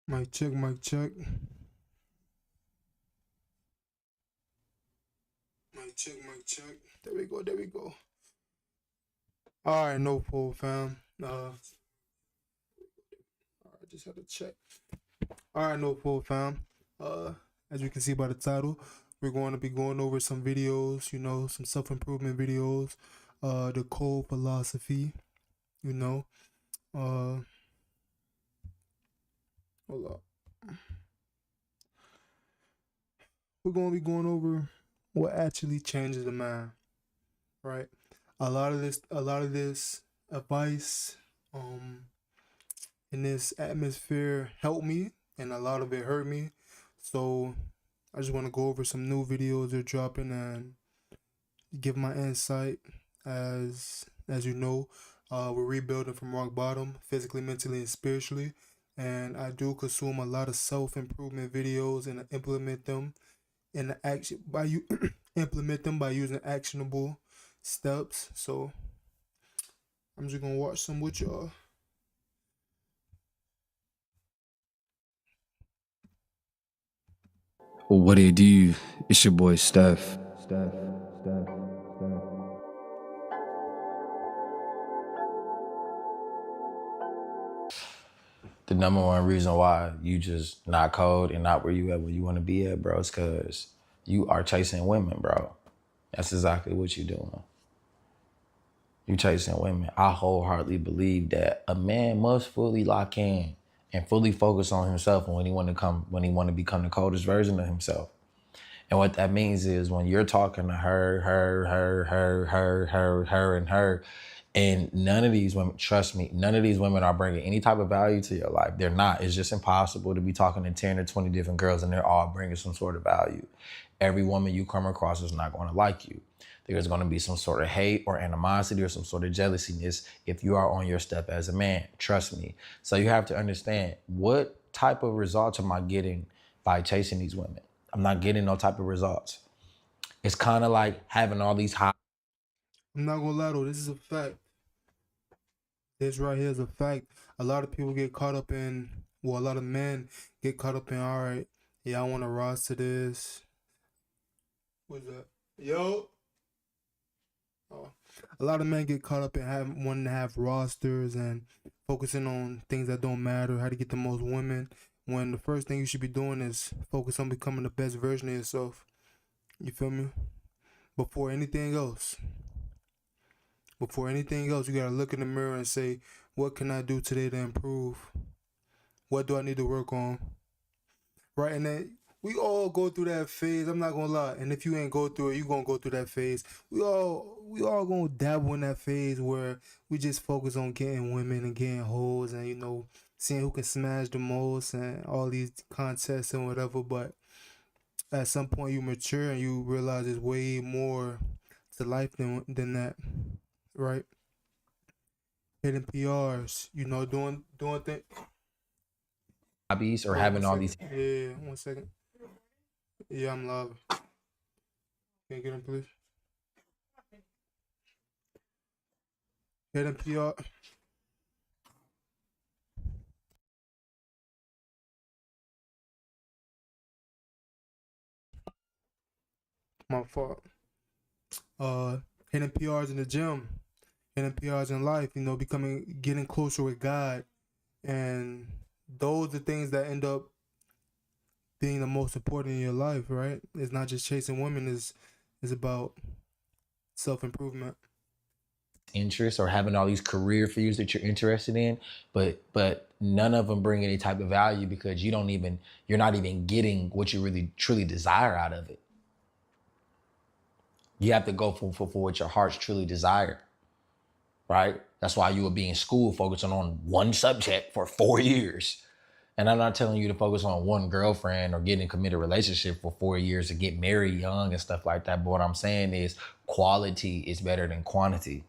Mic check, mic check. Mic check, mic check. There we go, there we go. Alright, no pull, fam. I just had to check. Alright, no pull, fam. As you can see by the title, we're going to be going over some videos, some self-improvement videos, the cold philosophy, you know. Hold up. We're going to be going over what actually changes a man, right? A lot of this advice in this atmosphere helped me, and a lot of it hurt me. So I just want to go over some new videos they're dropping and give my insight. As you know, we're rebuilding from rock bottom, physically, mentally, and spiritually. And I do consume a lot of self-improvement videos and implement them in the action by you implement them by using actionable steps. So I'm just gonna watch some with y'all. What it do? It's your boy Steph. The number one reason why you just not cold and not where you at where you want to be at, bro, is because you are chasing women, bro. That's exactly what you're doing. You chasing women. I wholeheartedly believe that a man must fully lock in and fully focus on himself when he want to become the coldest version of himself. And what that means is when you're talking to her, and none of these women, trust me, none of these women are bringing any type of value to your life. They're not. It's just impossible to be talking to 10 or 20 different girls and they're all bringing some sort of value. Every woman you come across is not going to like you. There's going to be some sort of hate or animosity or some sort of jealousiness if you are on your step as a man. Trust me. So you have to understand, what type of results am I getting by chasing these women? I'm not getting no type of results. It's kind of like having all these high. I'm not gonna lie though, this is a fact. This right here is a fact. A lot of people get caught up in, well, a lot of men get caught up in, all right, yeah, I want to rise to this. What's that? Yo. Oh. A lot of men get caught up in wanting to have rosters and focusing on things that don't matter, how to get the most women, when the first thing you should be doing is focus on becoming the best version of yourself. You feel me? Before anything else. Before anything else, you gotta look in the mirror and say, what can I do today to improve? What do I need to work on? Right? And then we all go through that phase. I'm not gonna lie. And if you ain't go through it, you gonna go through that phase. We all gonna dabble in that phase where we just focus on getting women and getting hoes and seeing who can smash the most and all these contests and whatever. But at some point you mature and you realize there's way more to life than that, right? Hitting PRs, doing things. hobbies or Hold on one having all second. these. Yeah, 1 second. Yeah, I'm live. Can you get him, please? Hitting PR. My fault. Uh, Hitting PRs in the gym, hitting PRs in life. Getting closer with God, and those are things that end up being the most important in your life, right? It's not just chasing women. Is about self improvement. Interests or having all these career fields that you're interested in, but none of them bring any type of value because you're not even getting what you really truly desire out of it. You have to go for what your heart's truly desire, right? That's why you would be in school focusing on one subject for 4 years. And I'm not telling you to focus on one girlfriend or get in a committed relationship for 4 years to get married young and stuff like that. But what I'm saying is quality is better than quantity.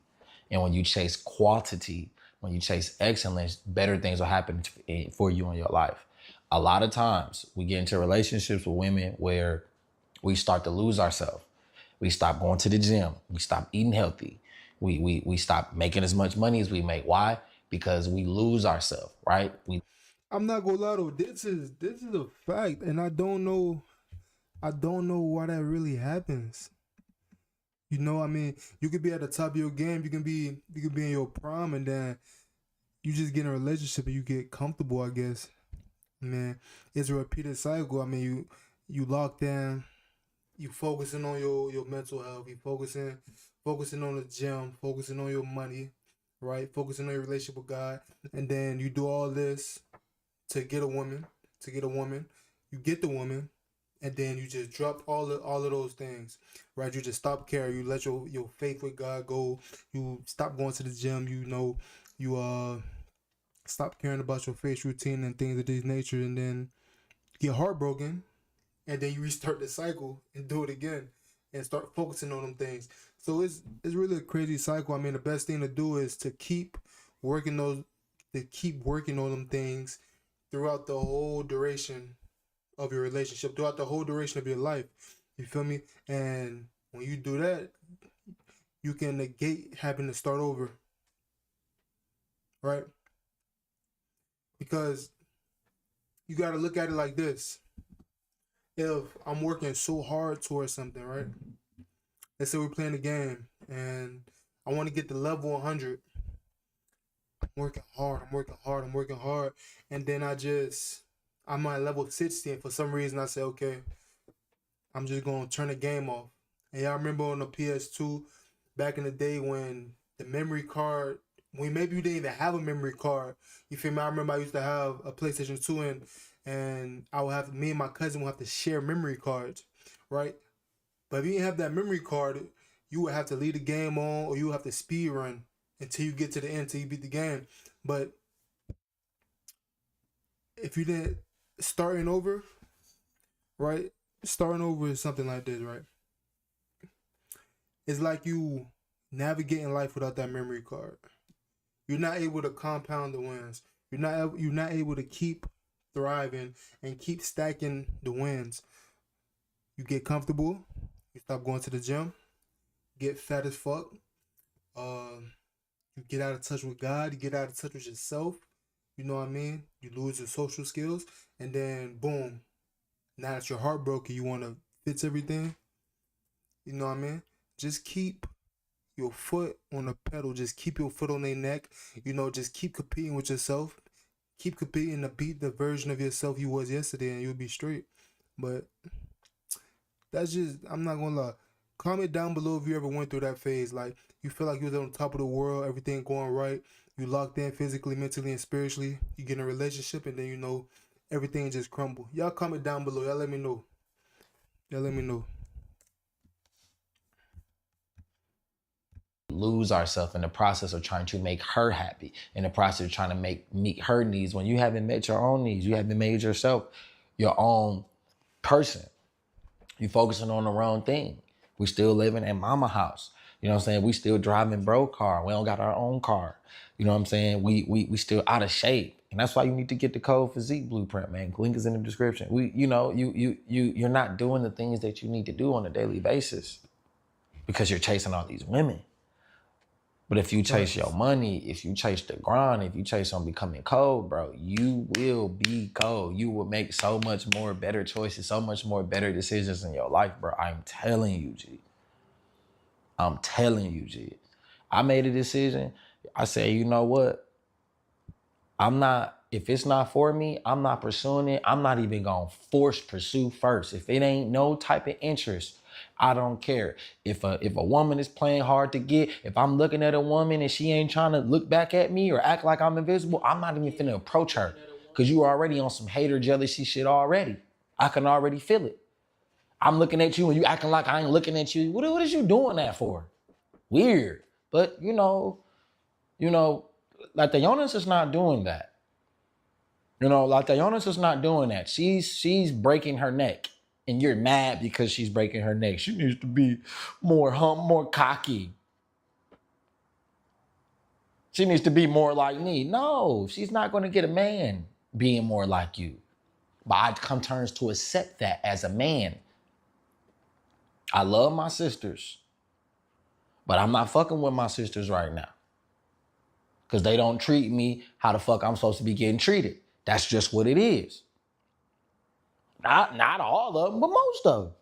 And when you chase quantity, when you chase excellence, better things will happen for you in your life. A lot of times we get into relationships with women where we start to lose ourselves. We stop going to the gym. We stop eating healthy. We stop making as much money as we make. Why? Because we lose ourselves, right? I'm not gonna lie though. This is a fact, and I don't know why that really happens. You know, I mean, you could be at the top of your game. You can be in your prime, and then you just get in a relationship and you get comfortable. I guess, man, it's a repeated cycle. I mean, you locked in. You focusing on your mental health. You focusing on the gym. Focusing on your money, right? Focusing on your relationship with God, and then you do all this to get a woman. You get the woman, and then you just drop all of those things, right? You just stop caring. You let your faith with God go. You stop going to the gym. You know, you stop caring about your face routine and things of this nature, and then you get heartbroken, and then you restart the cycle and do it again, and start focusing on them things. So it's really a crazy cycle. I mean, the best thing to do is to keep working on them things throughout the whole duration of your relationship, throughout the whole duration of your life. You feel me? And when you do that, you can negate having to start over, right? Because you got to look at it like this. If I'm working so hard towards something, right? Let's say we're playing a game and I want to get to level 100. I'm working hard. And then I'm at level 60, and for some reason I say, okay, I'm just going to turn the game off. And y'all remember on the PS2, back in the day when the memory card, when maybe you didn't even have a memory card. You feel me? I remember I used to have a PlayStation 2 and I would have, me and my cousin would have to share memory cards, right? But if you didn't have that memory card, you would have to leave the game on, or you would have to speed run until you get to the end, until you beat the game. But if you didn't, starting over, right? Starting over is something like this, right? It's like you navigating life without that memory card. You're not able to compound the wins. You're not able to keep thriving and keep stacking the wins. You get comfortable. You stop going to the gym. Get fat as fuck. You get out of touch with God. You get out of touch with yourself. You know what I mean? You lose your social skills, and then boom. Now that you're heartbroken, you want to fix everything. You know what I mean? Just keep your foot on the pedal. Just keep your foot on their neck. You know, just keep competing with yourself. Keep competing to beat the version of yourself you was yesterday, and you'll be straight. But that's just, I'm not gonna lie. Comment down below if you ever went through that phase. Like, you feel like you was on top of the world, everything going right. You locked in physically, mentally, and spiritually. You get in a relationship, and then you know everything just crumble. Y'all comment down below. Y'all let me know. Lose ourselves in the process of trying to make her happy, in the process of trying to meet her needs, when you haven't met your own needs. You haven't made yourself your own person. You focusing on the wrong thing. We still living in mama house. You know what I'm saying? We still driving bro car. We don't got our own car. You know what I'm saying? We still out of shape. And that's why you need to get the Code Physique blueprint, man. Link is in the description. You're not doing the things that you need to do on a daily basis because you're chasing all these women. But if you chase your money, if you chase the grind, if you chase on becoming cold, bro, you will be cold. You will make so much more better choices, so much more better decisions in your life, bro. I'm telling you, G. I'm telling you, G. I made a decision. I said, you know what? If it's not for me, I'm not pursuing it. I'm not even gonna force pursue first. If it ain't no type of interest, I don't care. If a woman is playing hard to get, if I'm looking at a woman and she ain't trying to look back at me or act like I'm invisible, I'm not even finna approach her, because you already on some hater jealousy shit already. I can already feel it. I'm looking at you and you acting like I ain't looking at you. What is you doing that for? Weird. But you know, like the Jonas is not doing that. Like the Jonas is not doing that. She's breaking her neck. And you're mad because she's breaking her neck. She needs to be more cocky. She needs to be more like me. No, she's not going to get a man being more like you. But I come to terms to accept that as a man. I love my sisters, but I'm not fucking with my sisters right now, because they don't treat me how the fuck I'm supposed to be getting treated. That's just what it is. Not all of them, but most of them.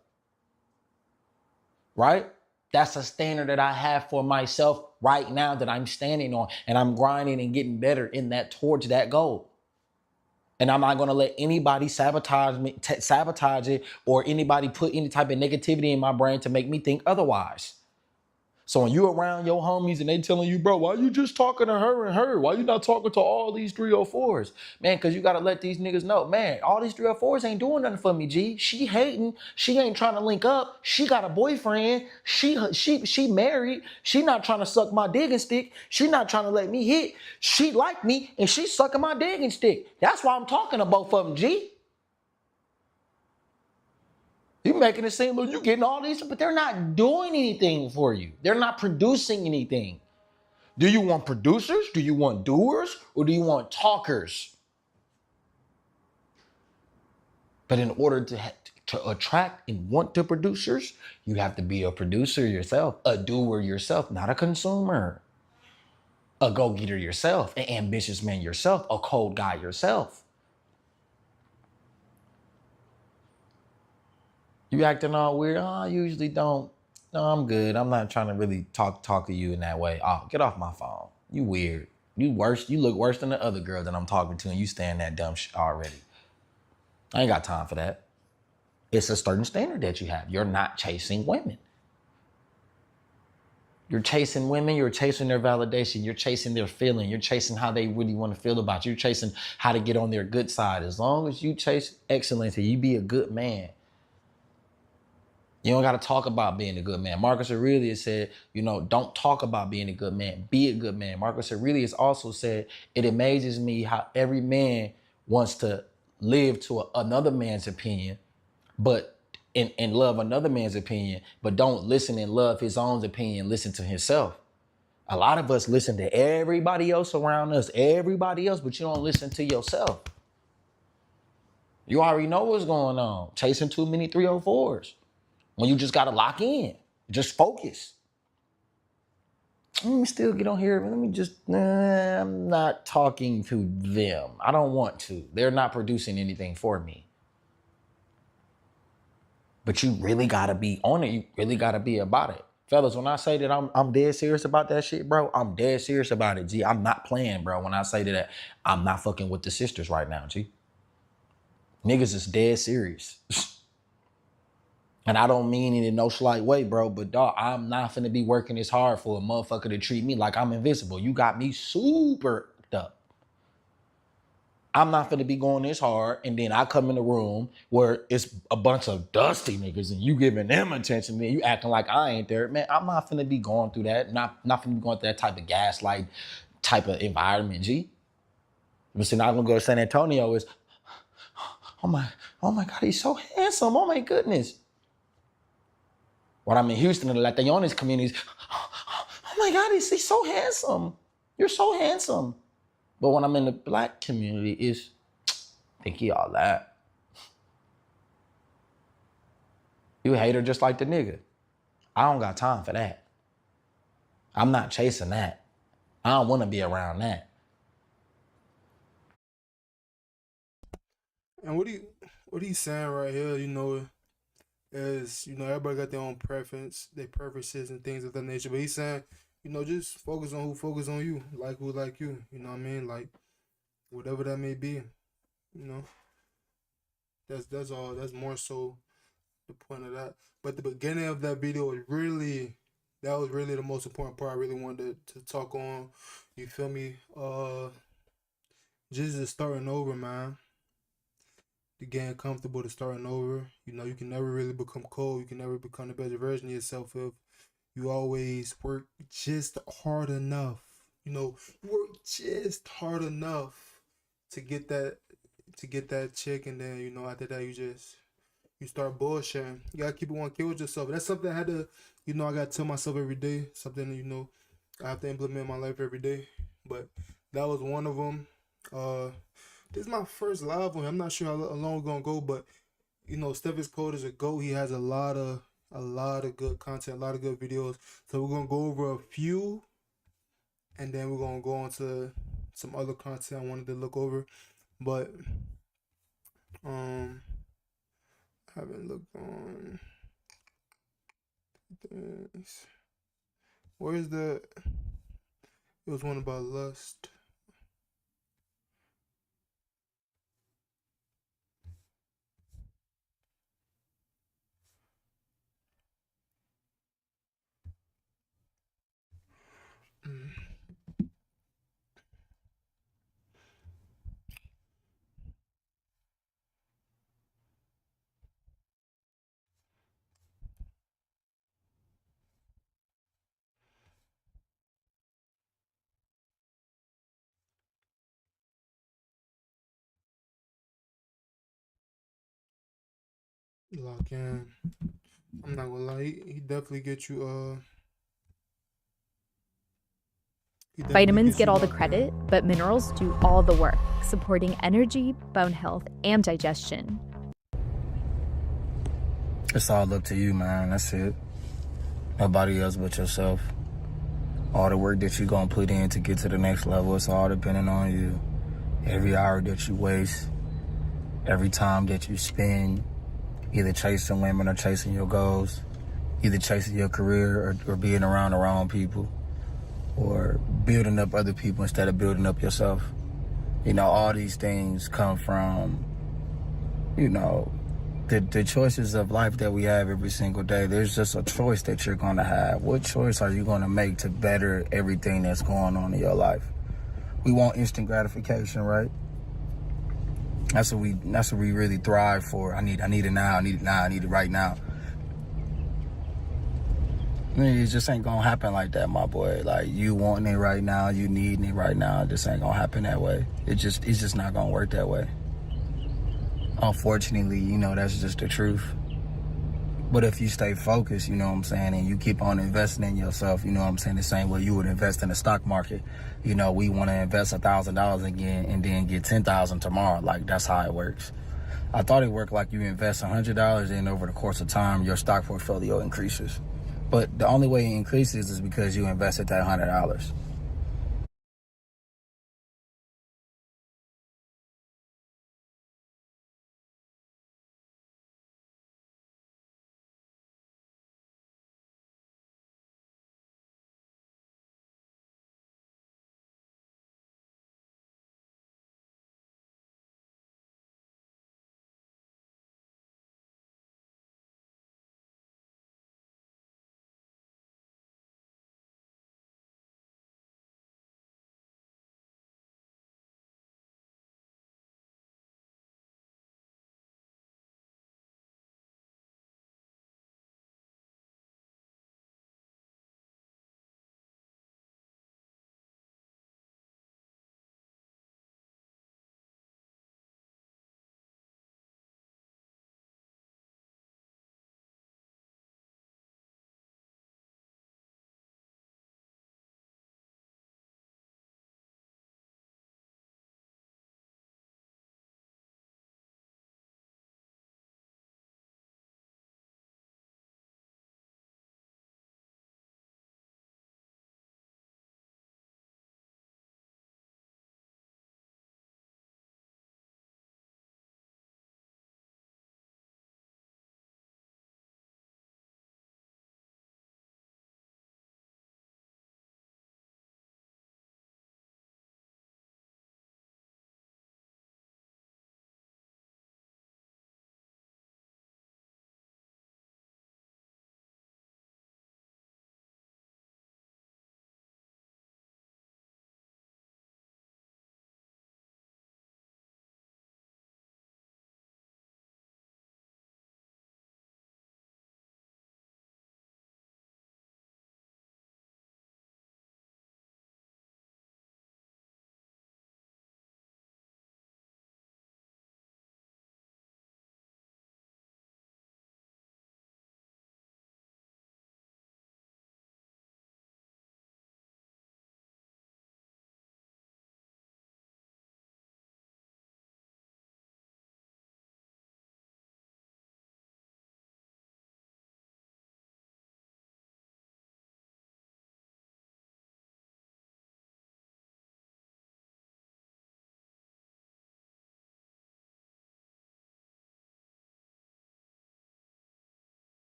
Right? That's a standard that I have for myself right now that I'm standing on, and I'm grinding and getting better in that towards that goal. And I'm not gonna let anybody sabotage it, or anybody put any type of negativity in my brain to make me think otherwise. So when you around your homies and they telling you, bro, why you just talking to her and her? Why you not talking to all these 304s? Man, because you got to let these niggas know, man, all these 304s ain't doing nothing for me, G. She hating. She ain't trying to link up. She got a boyfriend. She married. She not trying to suck my digging stick. She not trying to let me hit. She like me and she sucking my digging stick. That's why I'm talking to both of them, G. You making it seem like you getting all these, but they're not doing anything for you. They're not producing anything. Do you want producers? Do you want doers? Or do you want talkers? But in order to attract and want the producers, you have to be a producer yourself, a doer yourself, not a consumer. A go-getter yourself, an ambitious man yourself, a cold guy yourself. You acting all weird? Oh, I usually don't. No, I'm good. I'm not trying to really talk to you in that way. Oh, get off my phone. You weird. You worse. You look worse than the other girl that I'm talking to, and you staying that dumb shit already. I ain't got time for that. It's a certain standard that you have. You're not chasing women. You're chasing women. You're chasing their validation. You're chasing their feeling. You're chasing how they really want to feel about you. You're chasing how to get on their good side. As long as you chase excellence and you be a good man, you don't got to talk about being a good man. Marcus Aurelius said, don't talk about being a good man. Be a good man. Marcus Aurelius also said, it amazes me how every man wants to live to another man's opinion, but and love another man's opinion, but don't listen and love his own opinion, listen to himself. A lot of us listen to everybody else around us, everybody else, but you don't listen to yourself. You already know what's going on. Chasing too many 304s. When you just got to lock in, just focus. Let me still get on here. Let me I'm not talking to them. I don't want to. They're not producing anything for me. But you really got to be on it. You really got to be about it. Fellas, when I say that I'm dead serious about that shit, bro, I'm dead serious about it, G. I'm not playing, bro. When I say that I'm not fucking with the sisters right now, G. Niggas is dead serious. And I don't mean it in no slight way, bro, but dog, I'm not finna be working this hard for a motherfucker to treat me like I'm invisible. You got me super up. I'm not finna be going this hard, and then I come in the room where it's a bunch of dusty niggas and you giving them attention, and you acting like I ain't there. Man, I'm not finna be going through that. Not finna be going through that type of gaslight type of environment, G. But see, now I'm gonna go to San Antonio is, oh my God, he's so handsome. Oh my goodness. When I'm in Houston and the Latinones communities, oh my God, he's so handsome. You're so handsome. But when I'm in the black community, it's, think he all that. You a hater just like the nigga. I don't got time for that. I'm not chasing that. I don't want to be around that. And what he's saying right here, is, everybody got their own their preferences and things of that nature. But he's saying, just focus on who focus on you, like who like you. You know what I mean? Like, whatever that may be, That's all. That's more so the point of that. But the beginning of that video was really the most important part I really wanted to talk on. You feel me? Just starting over, man. To getting comfortable to starting over. You can never really become cold. You can never become the better version of yourself if you always work just hard enough. You work just hard enough to get that chick, and then after that you start bullshitting. You gotta keep it 1K with yourself. That's something I had to, I gotta tell myself every day. Something I have to implement in my life every day. But that was one of them. This is my first live one. I'm not sure how long we're gonna go, but Steph is Cold is a GOAT. He has a lot of good content, a lot of good videos. So we're gonna go over a few, and then we're gonna go on to some other content I wanted to look over. But um, I haven't looked on things. Where's the? It was one about lust. Mm. Lock in. I'm not gonna lie. He definitely get you. He definitely Vitamins gets get you all the locked in. credit, but minerals do all the work, supporting energy, bone health, and digestion. It's all up to you, man. That's it. Nobody else but yourself. All the work that you're going to put in to get to the next level, it's all depending on you. Every hour that you waste, every time that you spend either chasing women or chasing your goals, either chasing your career or being around the wrong people, or building up other people instead of building up yourself. You know, all these things come from, you know, the choices of life that we have every single day. There's just a choice that you're going to have. What choice are you going to make to better everything that's going on in your life? We want instant gratification, right? That's what we really thrive for. I need it now, I need it now, I need it right now. I mean, it just ain't gonna happen like that, my boy. Like, you wanting it right now, you needing it right now, it just ain't gonna happen that way. It's just not gonna work that way. Unfortunately, you know, that's just the truth. But if you stay focused, you know what I'm saying, and you keep on investing in yourself, you know what I'm saying, the same way you would invest in the stock market. You know, we want to invest $1,000 again and then get 10,000 tomorrow. Like, that's how it works. I thought it worked like you invest $100 and over the course of time, your stock portfolio increases. But the only way it increases is because you invested that $100.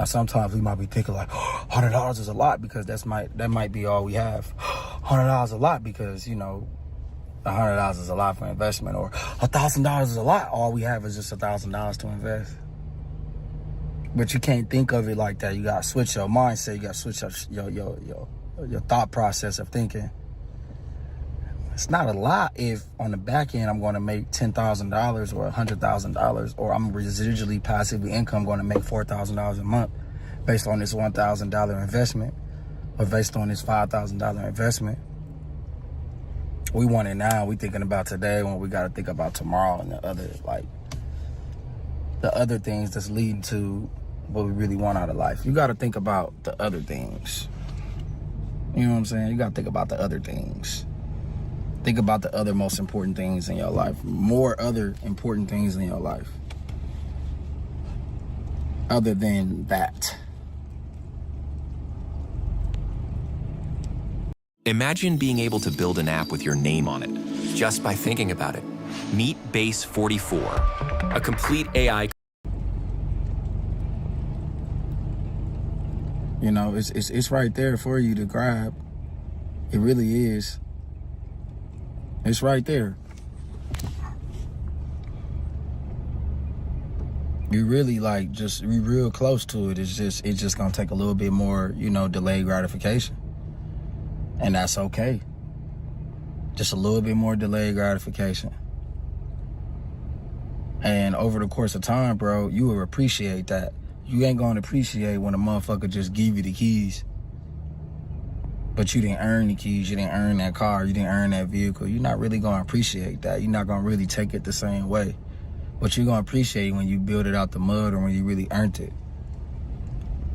Now, sometimes we might be thinking like, $100 is a lot because that might be all we have. $100 is a lot because, you know, $100 is a lot for investment, or $1,000 is a lot. All we have is just $1,000 to invest. But you can't think of it like that. You gotta switch your mindset. You gotta switch your thought process of thinking. It's not a lot if on the back end I'm going to make $10,000 or $100,000, or I'm residually passively income going to make $4,000 a month based on this $1,000 investment, or based on this $5,000 investment. We want it now. We thinking about today when we got to think about tomorrow and the other things that's leading to what we really want out of life. You got to think about the other things. You know what I'm saying? You got to think about the other things. Think about the other most important things in your life. More other important things in your life. Other than that. Imagine being able to build an app with your name on it, just by thinking about it. Meet Base 44, a complete AI. You know, it's right there for you to grab. It really is. It's right there. You really you're real close to it. It's just gonna take a little bit more, you know, delayed gratification. And that's okay. Just a little bit more delayed gratification. And over the course of time, bro, you will appreciate that. You ain't gonna appreciate when a motherfucker just give you the keys. But you didn't earn the keys, you didn't earn that car, you didn't earn that vehicle. You're not really gonna appreciate that. You're not gonna really take it the same way. But you're gonna appreciate when you build it out the mud, or when you really earned it.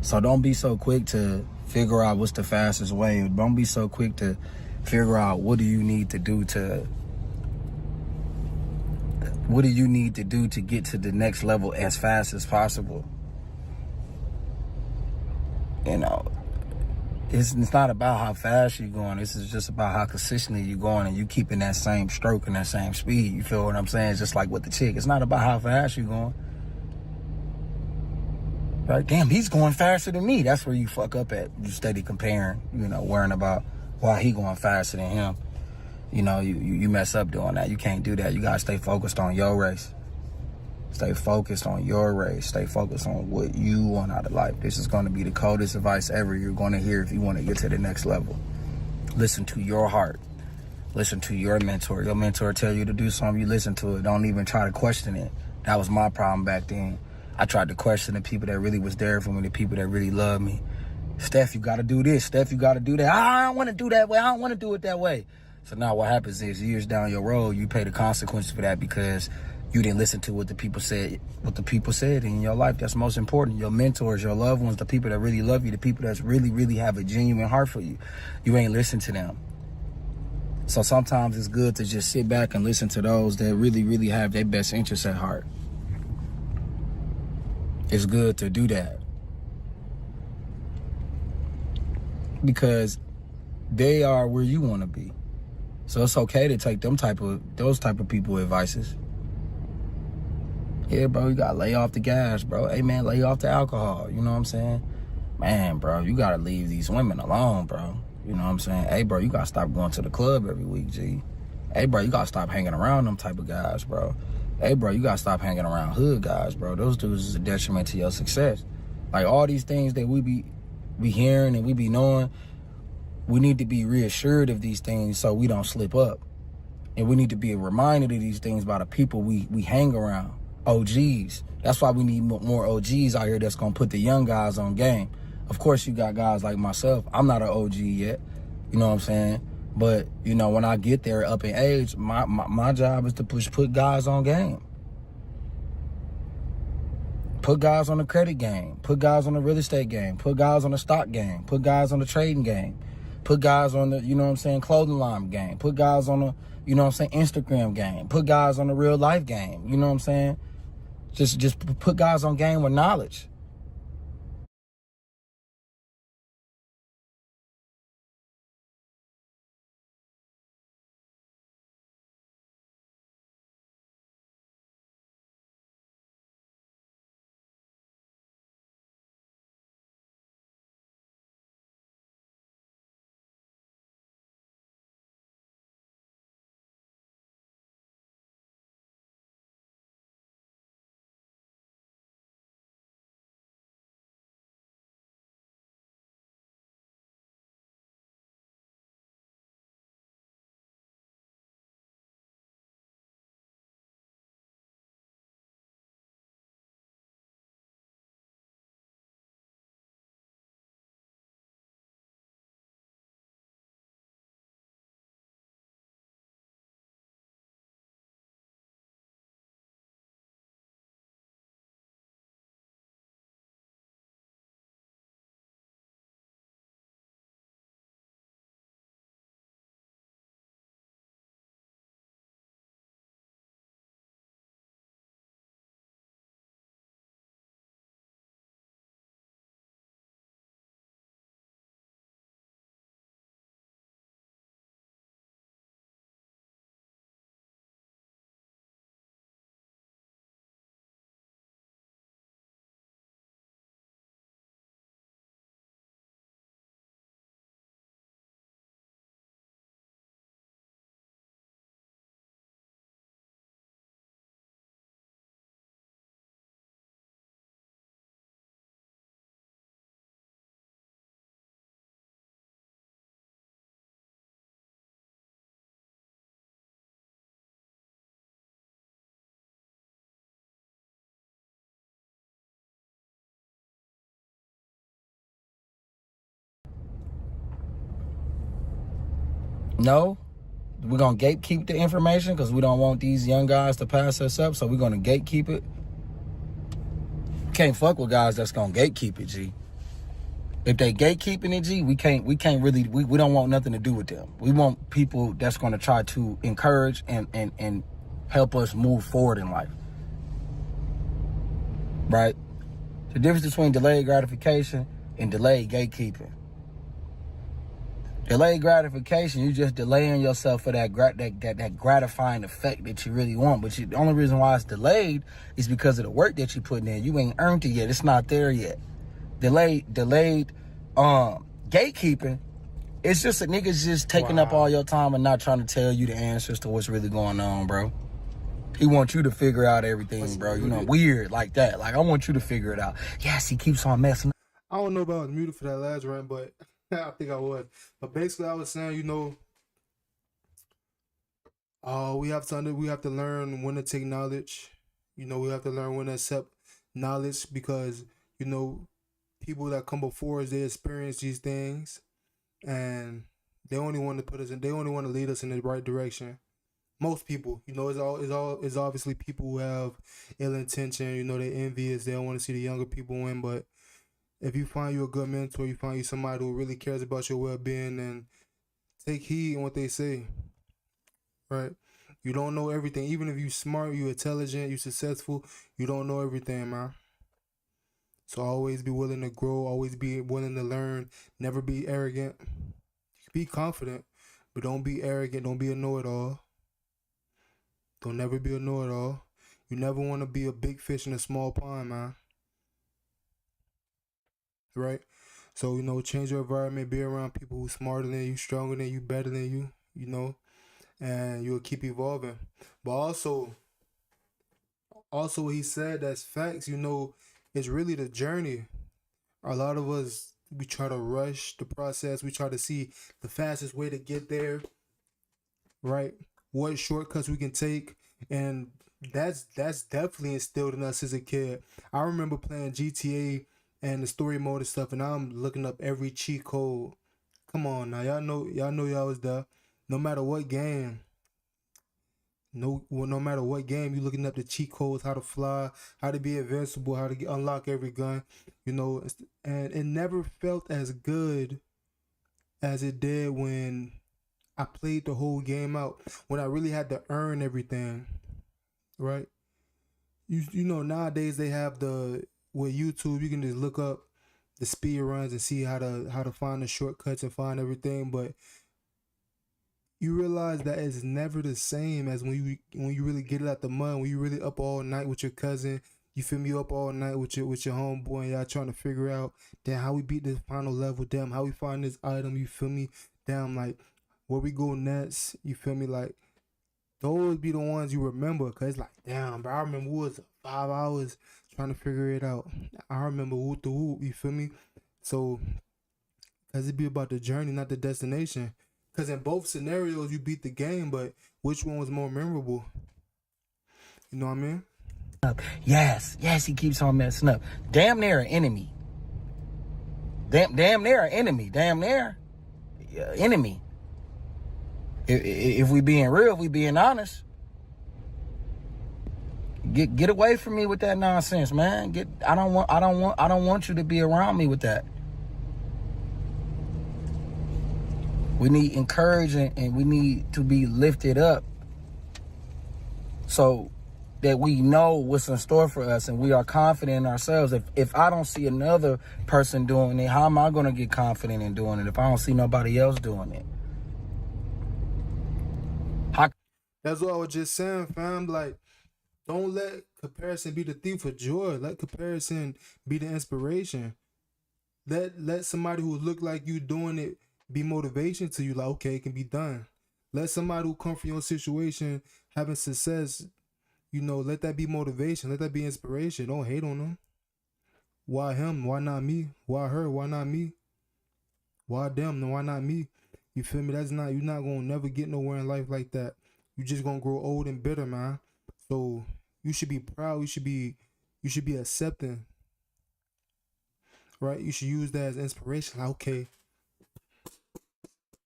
So don't be so quick to figure out what's the fastest way. Don't be so quick to figure out what do you need to do to get to the next level as fast as possible. You know, it's not about how fast you're going. This is just about how consistently you're going, and you keeping that same stroke and that same speed. You feel what I'm saying? It's just like with the chick. It's not about how fast you're going. Right? Damn, he's going faster than me. That's where you fuck up at. You steady comparing, you know, worrying about why he going faster than him. You know, you mess up doing that. You can't do that. You gotta stay focused on your race. Stay focused on your race. Stay focused on what you want out of life. This is going to be the coldest advice ever you're going to hear if you want to get to the next level. Listen to your heart. Listen to your mentor. Your mentor tell you to do something, you listen to it. Don't even try to question it. That was my problem back then. I tried to question the people that really was there for me, the people that really loved me. Steph, you got to do this. Steph, you got to do that. I don't want to do that way. I don't want to do it that way. So now what happens is years down your road, you pay the consequences for that because you didn't listen to what the people said in your life. That's most important. Your mentors, your loved ones, the people that really love you, the people that really, really have a genuine heart for you. You ain't listen to them. So sometimes it's good to just sit back and listen to those that really, really have their best interests at heart. It's good to do that. Because they are where you want to be. So it's okay to take those type of people advices. Yeah, bro, you gotta lay off the gas, bro. Hey, man, lay off the alcohol. You know what I'm saying? Man, bro, you gotta leave these women alone, bro. You know what I'm saying? Hey, bro, you gotta stop going to the club every week, G. Hey, bro, you gotta stop hanging around them type of guys, bro. Hey, bro, you gotta stop hanging around hood guys, bro. Those dudes is a detriment to your success. Like, all these things that we be hearing and we be knowing, we need to be reassured of these things so we don't slip up. And we need to be reminded of these things by the people we hang around. OGs. That's why we need more OGs out here that's gonna put the young guys on game. Of course, you got guys like myself. I'm not an OG yet. You know what I'm saying? But, you know, when I get there up in age, my job is to put guys on game. Put guys on the credit game. Put guys on the real estate game. Put guys on the stock game. Put guys on the trading game. Put guys on the, you know what I'm saying, clothing line game. Put guys on the, you know what I'm saying, Instagram game. Put guys on the real life game. You know what I'm saying? Just put guys on game with knowledge. No, we're gonna gatekeep the information because we don't want these young guys to pass us up. So we're gonna gatekeep it. Can't fuck with guys that's gonna gatekeep it, G. If they gatekeeping it, G, we can't really, we don't want nothing to do with them. We want people that's gonna try to encourage and help us move forward in life. Right? The difference between delayed gratification and delayed gatekeeping. Delayed gratification, you just delaying yourself for that gratifying effect that you really want. But the only reason why it's delayed is because of the work that you're putting in. You ain't earned it yet. It's not there yet. Delayed gatekeeping, it's just a nigga's just taking up all your time and not trying to tell you the answers to what's really going on, bro. He wants you to figure out everything, bro. You know, weird like that. Like, I want you to figure it out. Yes, he keeps on messing up. I don't know if I was muted for that last rant, but I think I was. But basically, I was saying, you know, we have to learn when to take knowledge. You know, we have to learn when to accept knowledge because, you know, people that come before us, they experience these things, and they only want to put us in. They only want to lead us in the right direction. Most people, you know, it's obviously people who have ill intention. You know, they envious. They don't want to see the younger people win. But if you find you a good mentor, you find you somebody who really cares about your well-being, and take heed in what they say. Right? You don't know everything. Even if you smart, you intelligent, you successful, you don't know everything, man. So always be willing to grow. Always be willing to learn. Never be arrogant. Be confident, but don't be arrogant. Don't be a know-it-all. Don't never be a know-it-all. You never want to be a big fish in a small pond, man. Right? So, you know, change your environment. Be around people who smarter than you, stronger than you, better than you, you know, and you'll keep evolving. But also what he said, that's facts, you know, it's really the journey. A lot of us, we try to rush the process. We try to see the fastest way to get there, right? What shortcuts we can take, and that's definitely instilled in us as a kid. I remember playing GTA and the story mode and stuff, and I'm looking up every cheat code. Come on now, y'all know y'all was there. No matter what game, no matter what game, you looking up the cheat codes, how to fly, how to be invincible, how to unlock every gun, you know. And it never felt as good as it did when I played the whole game out, when I really had to earn everything, right? You know, nowadays they have with YouTube, you can just look up the speed runs and see how to find the shortcuts and find everything, but you realize that it's never the same as when you really get it out the mud, when you really up all night with your cousin, you feel me, up all night with your homeboy, and y'all trying to figure out, damn, how we beat this final level, damn, how we find this item, you feel me, damn, like, where we go next, you feel me, like, those be the ones you remember, cause it's like, damn, bro, I remember we was 5 hours trying to figure it out. I remember whoop the whoop, you feel me? So, cause it be about the journey, not the destination. Cause in both scenarios you beat the game, but which one was more memorable? You know what I mean? Yes, he keeps on messing up. Damn near an enemy. Damn near an enemy. Damn near enemy. If we being real, if we being honest, get away from me with that nonsense, man. I don't want you to be around me with that. We need encouragement, and we need to be lifted up so that we know what's in store for us and we are confident in ourselves. If I don't see another person doing it, how am I going to get confident in doing it if I don't see nobody else doing it? That's what I was just saying, fam. Like, don't let comparison be the thief of joy. Let comparison be the inspiration. Let somebody who look like you doing it be motivation to you. Like, okay, it can be done. Let somebody who come from your situation having success, you know, let that be motivation. Let that be inspiration. Don't hate on them. Why him? Why not me? Why her? Why not me? Why them? No, why not me? You feel me? You're not gonna never get nowhere in life like that. You're just gonna grow old and bitter, man. So you should be proud. You should be accepting. Right? You should use that as inspiration. Like, okay,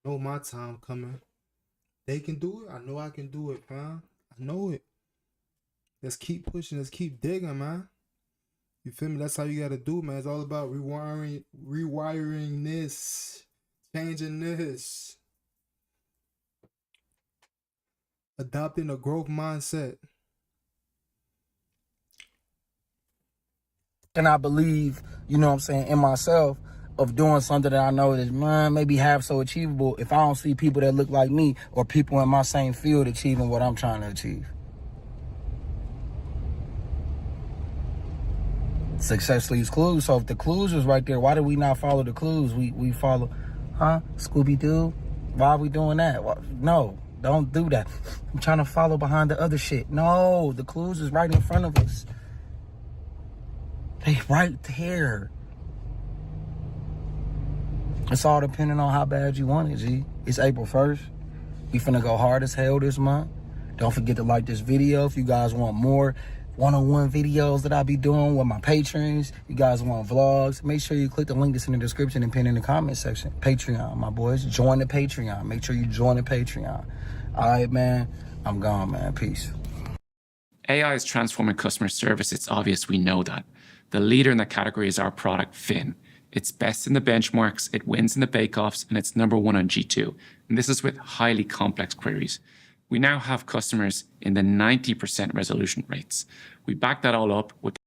know my time coming. they can do it, I know I can do it, fam. I know it. Let's keep pushing. Let's keep digging, man. You feel me? That's how you gotta do, man. It's all about rewiring this, changing this, adopting a growth mindset. And I believe, you know what I'm saying, in myself of doing something that I know is, man, maybe half so achievable if I don't see people that look like me or people in my same field achieving what I'm trying to achieve. Success leaves clues. So if the clues is right there, why do we not follow the clues? We follow, Scooby-Doo? Why are we doing that? No, don't do that. I'm trying to follow behind the other shit. No, the clues is right in front of us. They right there. It's all depending on how bad you want it, G. It's April 1st. We finna go hard as hell this month. Don't forget to like this video if you guys want more one-on-one videos that I be doing with my patrons. You guys want vlogs, make sure you click the link that's in the description and pin in the comment section. Patreon, my boys. Join the Patreon. Make sure you join the Patreon. All right, man. I'm gone, man. Peace. AI is transforming customer service. It's obvious we know that. The leader in that category is our product, Fin. It's best in the benchmarks, it wins in the bake-offs, and it's number 1 on G2. And this is with highly complex queries. We now have customers in the 90% resolution rates. We back that all up with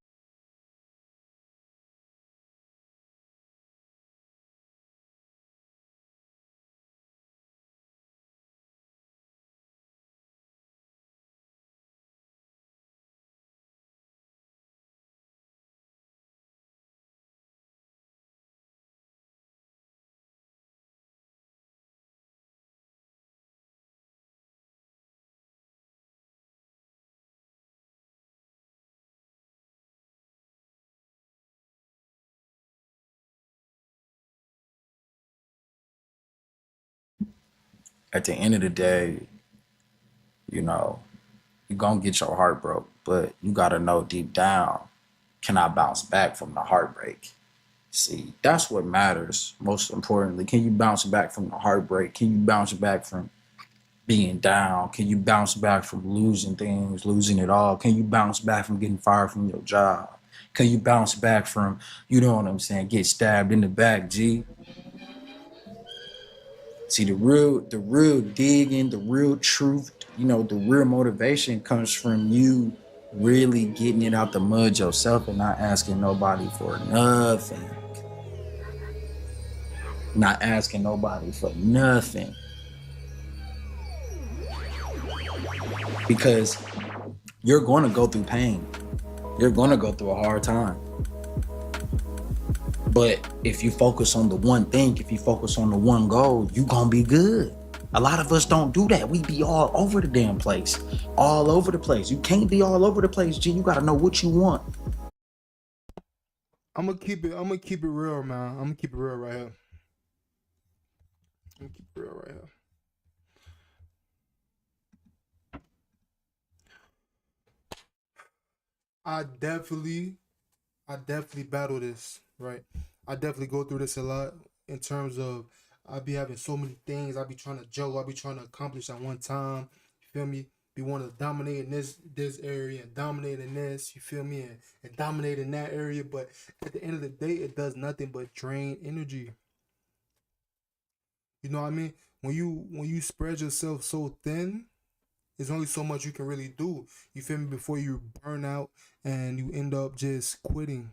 At the end of the day, you know, you're gonna get your heart broke, but you gotta know deep down, can I bounce back from the heartbreak? See, that's what matters most importantly. Can you bounce back from the heartbreak? Can you bounce back from being down? Can you bounce back from losing things, losing it all? Can you bounce back from getting fired from your job? Can you bounce back from, you know what I'm saying, get stabbed in the back, G? See, the real digging, the real truth, you know, the real motivation comes from you really getting it out the mud yourself and not asking nobody for nothing. Not asking nobody for nothing. Because you're going to go through pain. You're going to go through a hard time. But if you focus on the one thing, if you focus on the one goal, you gonna be good. A lot of us don't do that. We be all over the damn place. All over the place. You can't be all over the place, G. You gotta know what you want. I'm gonna keep it real, man. I'm gonna keep it real right here. I'm gonna keep it real right here. I definitely battle this, right? I definitely go through this a lot in terms of I be having so many things I be trying to juggle, I be trying to accomplish at one time. You feel me? Be wanting to dominate in this area and dominate in this, you feel me? And dominate in that area. But at the end of the day, it does nothing but drain energy. You know what I mean? When you spread yourself so thin, there's only so much you can really do. You feel me? Before you burn out and you end up just quitting.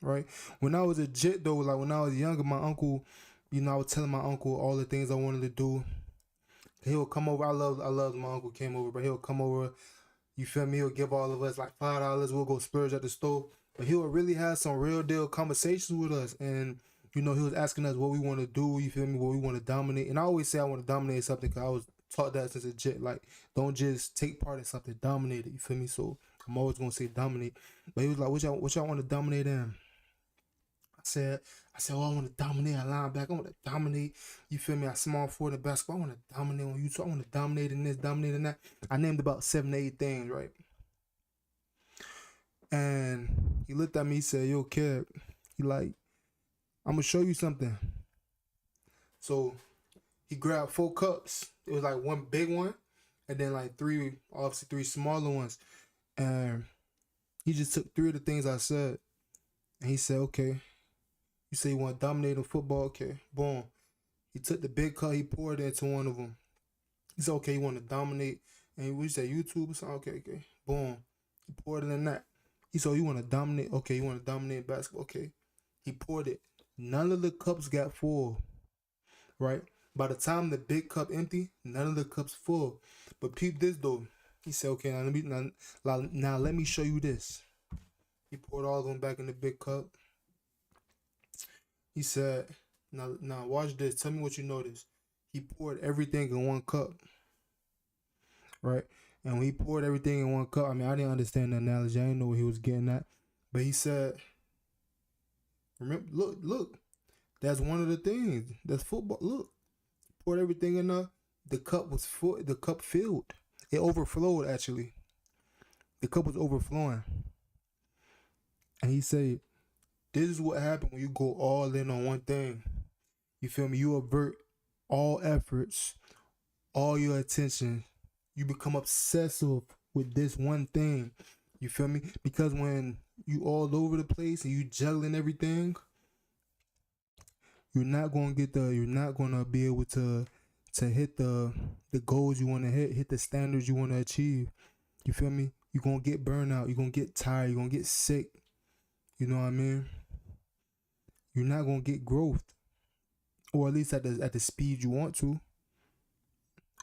Right? When I was a jit though, like when I was younger, my uncle, you know, I was telling my uncle all the things I wanted to do. He'll come over. I love my uncle came over, but he'll come over. You feel me? He'll give all of us like $5. We'll go splurge at the store. But he'll really have some real deal conversations with us. And, you know, he was asking us what we want to do. You feel me? What we want to dominate. And I always say I want to dominate something because I was taught that since a jit. Like, don't just take part in something, dominate it. You feel me? So I'm always going to say dominate. But he was like, what y'all want to dominate in? I said, oh, I want to dominate a linebacker. I want to dominate, you feel me, a small forward in basketball. I want to dominate on YouTube. I want to dominate in this, dominate in that. I named about 7 to 8 things, right? And he looked at me, he said, yo, kid, he like, I'm going to show you something. So he grabbed 4 cups. It was like one big one, and then like obviously 3 smaller ones. And he just took 3 of the things I said, and he said, "Okay, you say you want to dominate in football? Okay, boom." He took the big cup, he poured it into one of them. He said, "Okay, you want to dominate?" And we said YouTube or something. Okay, boom. He poured it in that. He said, "You want to dominate? Okay, you want to dominate basketball? Okay." He poured it. None of the cups got full, right? By the time the big cup empty, none of the cups full. But peep this though. He said, "Okay, now let me show you this." He poured all of them back in the big cup. He said, "Now watch this. Tell me what you noticed." He poured everything in one cup, right? And when he poured everything in one cup, I mean, I didn't understand the analogy. I didn't know what he was getting at. But he said, "Remember, look, that's one of the things. That's football. Look, poured everything in there. The cup was full. The cup filled. It overflowed, actually. The cup was overflowing." And he said, "This is what happened when you go all in on one thing. You feel me? You avert all efforts, all your attention. You become obsessive with this one thing. You feel me? Because when you all over the place and you juggling everything, you're not gonna be able to hit the goals you want to hit the standards you want to achieve. You feel me? You're gonna get burnout. You're gonna get tired. You're gonna get sick. You know what I mean? You're not gonna get growth, or at least at the speed you want to,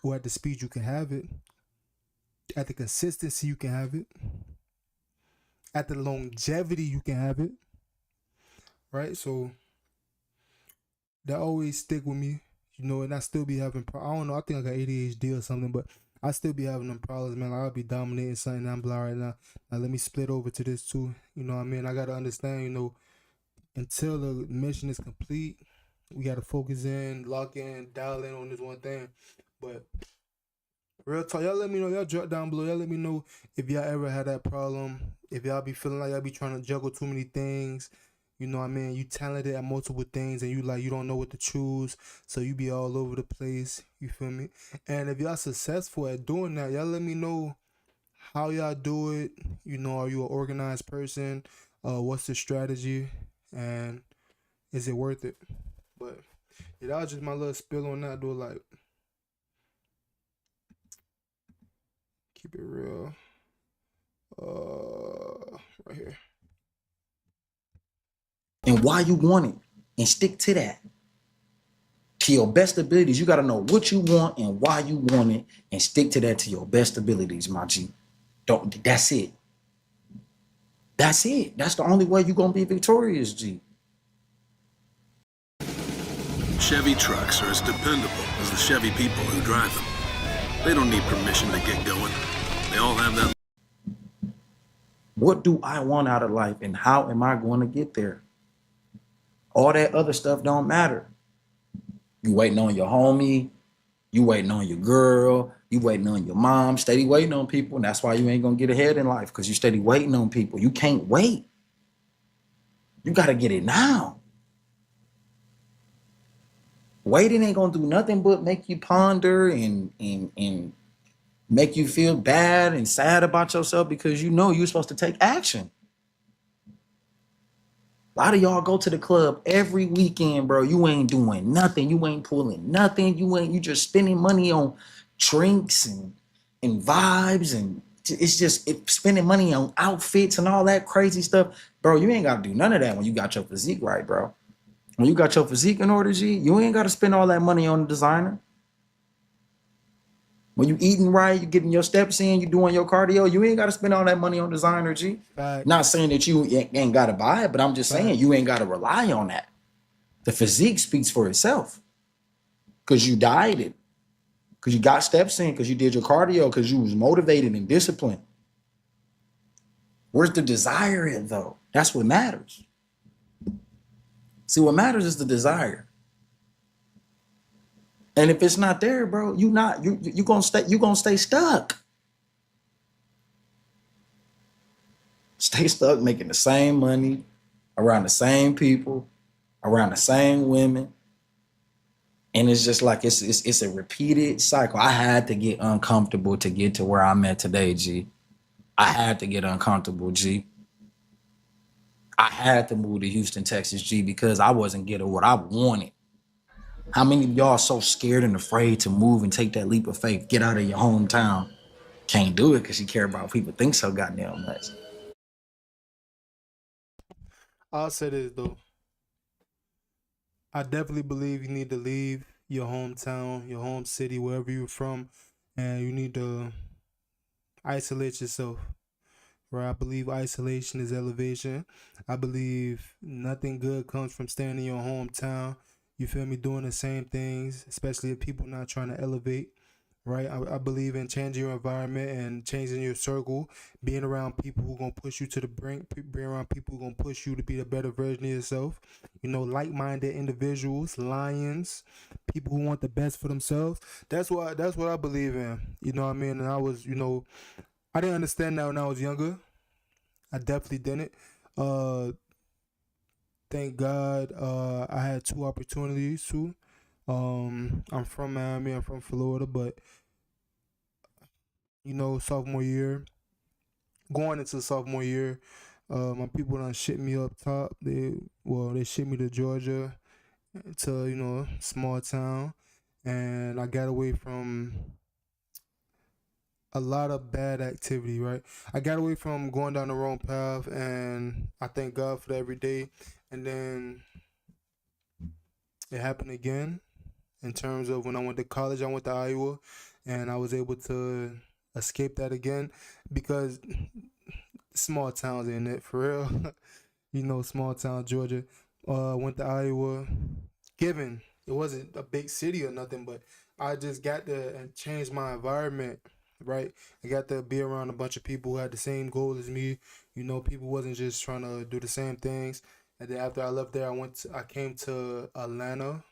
or at the speed you can have it, at the consistency you can have it, at the longevity you can have it, right? So that always stick with me, you know. And I still be having I don't know, I think I got ADHD or something, but I still be having them problems, man. Like, I'll be dominating something, and I'm like, all right, now let me split over to this too. You know what I mean? I gotta understand, you know, until the mission is complete, we gotta focus in, lock in, dial in on this one thing. But real talk, y'all let me know. Y'all drop down below. Y'all let me know if y'all ever had that problem. If y'all be feeling like y'all be trying to juggle too many things. You know what I mean? You talented at multiple things, and you don't know what to choose, so you be all over the place. You feel me? And if y'all successful at doing that, y'all let me know how y'all do it. You know, are you an organized person? What's the strategy? And is it worth it? But yeah, that was just my little spill on that, though. Like, keep it real. Right here. And why you want it, and stick to that. To your best abilities, you got to know what you want and why you want it, and stick to that to your best abilities, my G. That's it. That's it. That's the only way you're going to be victorious, G. Chevy trucks are as dependable as the Chevy people who drive them. They don't need permission to get going. They all have that. What do I want out of life, and how am I going to get there? All that other stuff don't matter. You waiting on your homie, you waiting on your girl, you waiting on your mom, steady waiting on people, and that's why you ain't gonna get ahead in life, because you steady waiting on people. You can't wait. You gotta get it now. Waiting ain't gonna do nothing but make you ponder and make you feel bad and sad about yourself, because you know you're supposed to take action. A lot of y'all go to the club every weekend, bro. You ain't doing nothing. You ain't pulling nothing. You just spending money on drinks and vibes, and it's spending money on outfits and all that crazy stuff. Bro, you ain't got to do none of that when you got your physique right, bro. When you got your physique in order, G, you ain't got to spend all that money on the designer. When you eating right, you getting your steps in, you doing your cardio, you ain't got to spend all that money on designer, G. Fact. Not saying that you ain't got to buy it, but I'm just saying you ain't got to rely on that. The physique speaks for itself, because you dieted, because you got steps in, because you did your cardio, because you was motivated and disciplined. Where's the desire in, though? That's what matters. See, what matters is the desire. And if it's not there, bro, you gonna stay stuck. Stay stuck making the same money, around the same people, around the same women, And it's just like it's a repeated cycle. I had to get uncomfortable to get to where I'm at today, G. I had to get uncomfortable, G. I had to move to Houston, Texas, G, because I wasn't getting what I wanted. How many of y'all so scared and afraid to move and take that leap of faith, get out of your hometown? Can't do it because you care about what people think so goddamn much. I'll say this though. I definitely believe you need to leave your hometown, your home city, wherever you're from, and you need to isolate yourself. Right? I believe isolation is elevation. I believe nothing good comes from staying in your hometown. You feel me? Doing the same things, especially if people not trying to elevate. Right? I believe in changing your environment and changing your circle, being around people who gonna push you to the brink, being around people who gonna push you to be the better version of yourself. You know, like-minded individuals, lions, people who want the best for themselves. That's what I believe in. You know what I mean? And I was, I didn't understand that when I was younger. I definitely didn't. Thank God I had two opportunities too. I'm from Miami, I'm from Florida, but sophomore year, going into sophomore year, my people done shipped me up top. They shipped me to Georgia, to small town, and I got away from a lot of bad activity, right? I got away from going down the wrong path, and I thank God for that every day. And then it happened again in terms of when I went to college. I went to Iowa, and I was able to escape that again because small towns, ain't it? For real. Small town Georgia. Went to Iowa. Given it wasn't a big city or nothing, but I just got to change my environment. Right, I got to be around a bunch of people who had the same goal as me. People wasn't just trying to do the same things. And then after I left there, I came to Atlanta,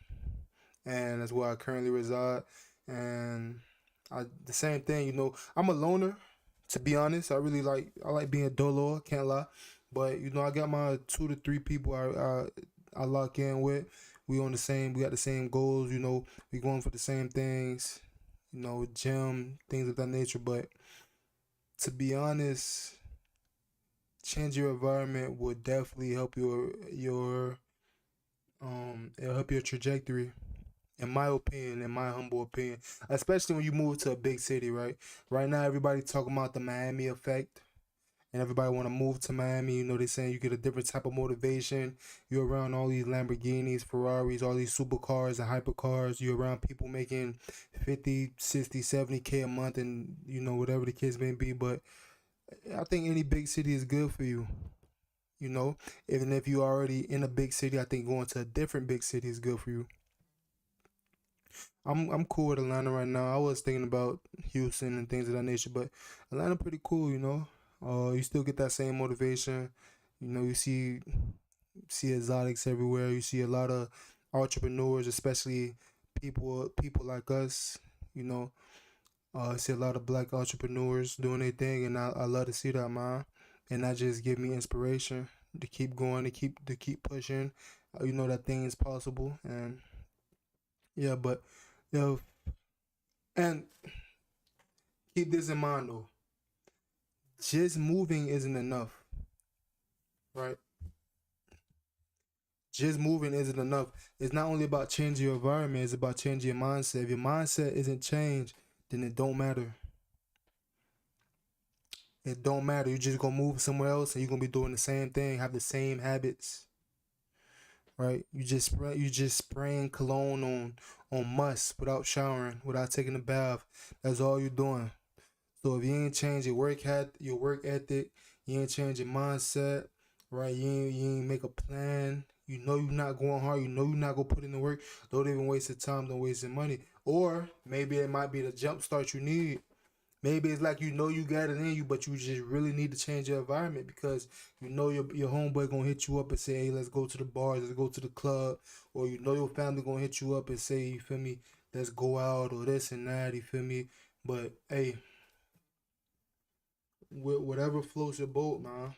and that's where I currently reside. And the same thing. I'm a loner, to be honest. I like being dolo. Can't lie, but I got my 2 to 3 people I lock in with. We got the same goals. We going for the same things. Gym, things of that nature. But to be honest, change your environment would definitely help it'll help your trajectory, in my opinion, in my humble opinion. Especially when you move to a big city, right? Right now everybody talking about the Miami effect. And everybody want to move to Miami. They're saying you get a different type of motivation. You're around all these Lamborghinis, Ferraris, all these supercars and hypercars. You're around people making 50, 60, 70K a month and, whatever the case may be. But I think any big city is good for you. Even if you're already in a big city, I think going to a different big city is good for you. I'm cool with Atlanta right now. I was thinking about Houston and things of that nature, but Atlanta pretty cool, you still get that same motivation. You see exotics everywhere. You see a lot of entrepreneurs, especially people like us. I see a lot of black entrepreneurs doing their thing, and I love to see that, man. And that just give me inspiration to keep going, to keep pushing. That thing is possible, and yeah, but and keep this in mind though. Just moving isn't enough, right? Just moving isn't enough. It's not only about changing your environment, it's about changing your mindset. If your mindset isn't changed, then it don't matter. It don't matter. You're just gonna move somewhere else and you're gonna be doing the same thing, have the same habits. Right? You just spraying cologne on must without showering, without taking a bath. That's all you're doing. So if you ain't change your work ethic, you ain't change your mindset, right? You ain't make a plan. You're not going hard. You're not gonna put in the work. Don't even waste your time. Don't waste your money. Or maybe it might be the jump start you need. Maybe it's like you got it in you, but you just really need to change your environment because your homeboy gonna hit you up and say, hey, let's go to the bars, let's go to the club, or your family gonna hit you up and say, you feel me, let's go out or this and that, you feel me? But hey, whatever floats your boat, man.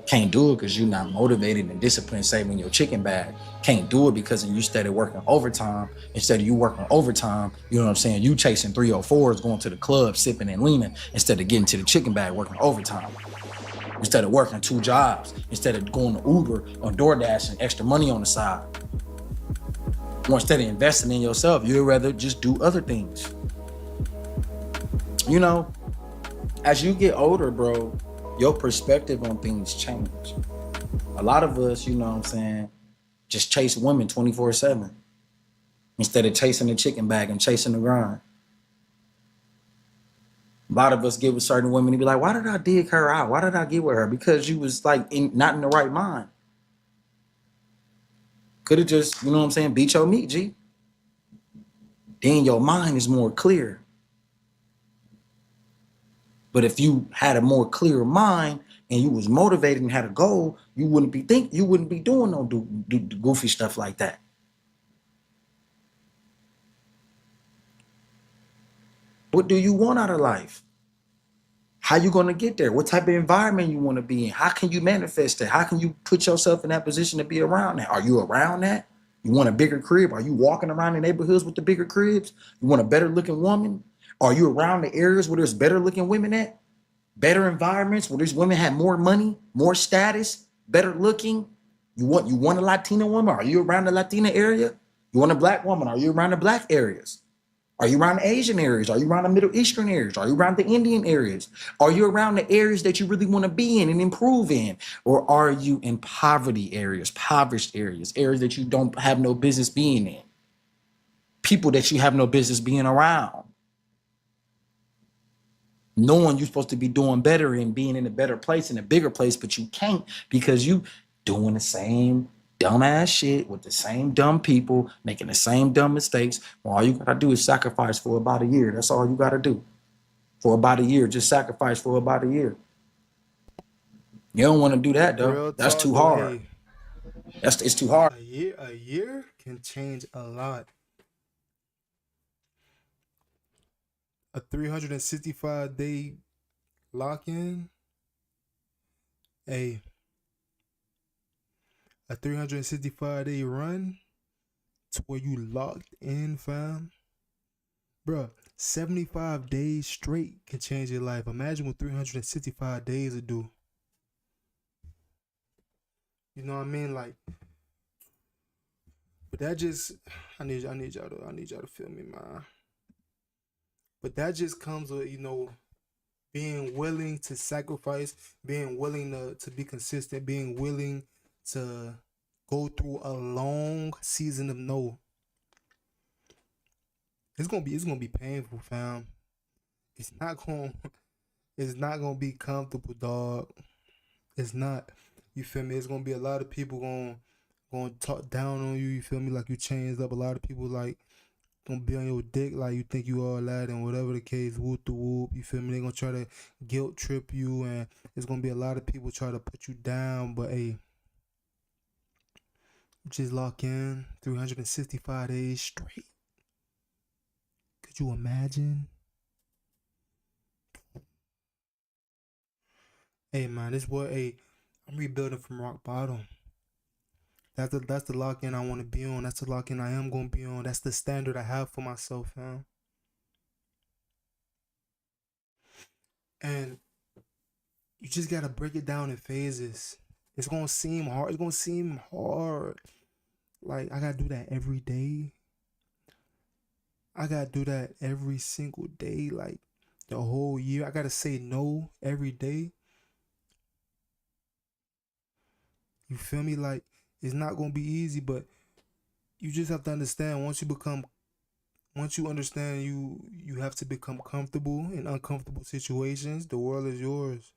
Can't do it because you're not motivated and disciplined saving your chicken bag. Can't do it because you started working overtime. Instead of you working overtime, you know what I'm saying? You chasing 304s, going to the club, sipping and leaning, instead of getting to the chicken bag working overtime. Instead of working 2 jobs, instead of going to Uber or DoorDash and extra money on the side. Or instead of investing in yourself, you'd rather just do other things. You know, as you get older, bro, your perspective on things change. A lot of us, you know what I'm saying, just chase women 24/7 instead of chasing the chicken bag and chasing the grind. A lot of us get with certain women and be like, why did I dig her out? Why did I get with her? Because you was like not in the right mind. Could have just, you know what I'm saying, beat your meat, G. Then your mind is more clear. But if you had a more clear mind and you was motivated and had a goal, you wouldn't be doing no goofy stuff like that. What do you want out of life? How you gonna get there? What type of environment you want to be in? How can you manifest that? How can you put yourself in that position to be around that? Are you around that? You want a bigger crib? Are you walking around the neighborhoods with the bigger cribs? You want a better looking woman? Are you around the areas where there's better looking women at? Better environments where there's women have more money, more status, better looking? You want a Latina woman? Are you around the Latina area? You want a black woman? Are you around the black areas? Are you around the Asian areas? Are you around the Middle Eastern areas? Are you around the Indian areas? Are you around the areas that you really want to be in and improve in? Or are you in poverty areas, impoverished areas, areas that you don't have no business being in? People that you have no business being around. Knowing you're supposed to be doing better and being in a better place, in a bigger place, but you can't because you doing the same dumbass shit with the same dumb people, making the same dumb mistakes. Well, all you gotta do is sacrifice for about a year. That's all you gotta do. For about a year, just sacrifice for about a year. You don't want to do that, though. Real That's talk, too though, hard. hey, It's too hard. a year can change a lot. A 365-day lock-in, a 365-day run to where you locked in, fam. Bruh, 75 days straight can change your life. Imagine what 365 days would do. You know what I mean? Like, but that just, I need y'all to feel me, man. But that just comes with, you know, being willing to sacrifice, being willing to be consistent, being willing to go through a long season of no. It's gonna be painful, fam. It's not gonna be comfortable, dog. It's not. You feel me? It's gonna be a lot of people gonna talk down on you. You feel me? Like you changed up. A lot of people like gonna be on your dick like you think you all that and whatever the case. Whoop the whoop. You feel me? They gonna try to guilt trip you, and it's gonna be a lot of people try to put you down. But hey, just lock in 365 days straight. Could you imagine? Hey man, this what I'm rebuilding from rock bottom. That's the lock in I want to be on. That's the lock in I am gonna be on. That's the standard I have for myself, fam. And you just gotta break it down in phases. It's gonna seem hard. It's gonna seem hard. Like I gotta do that every day. I gotta do that every single day, like the whole year. I gotta say no every day. You feel me? Like it's not gonna be easy, but you just have to understand once you understand you have to become comfortable in uncomfortable situations, the world is yours.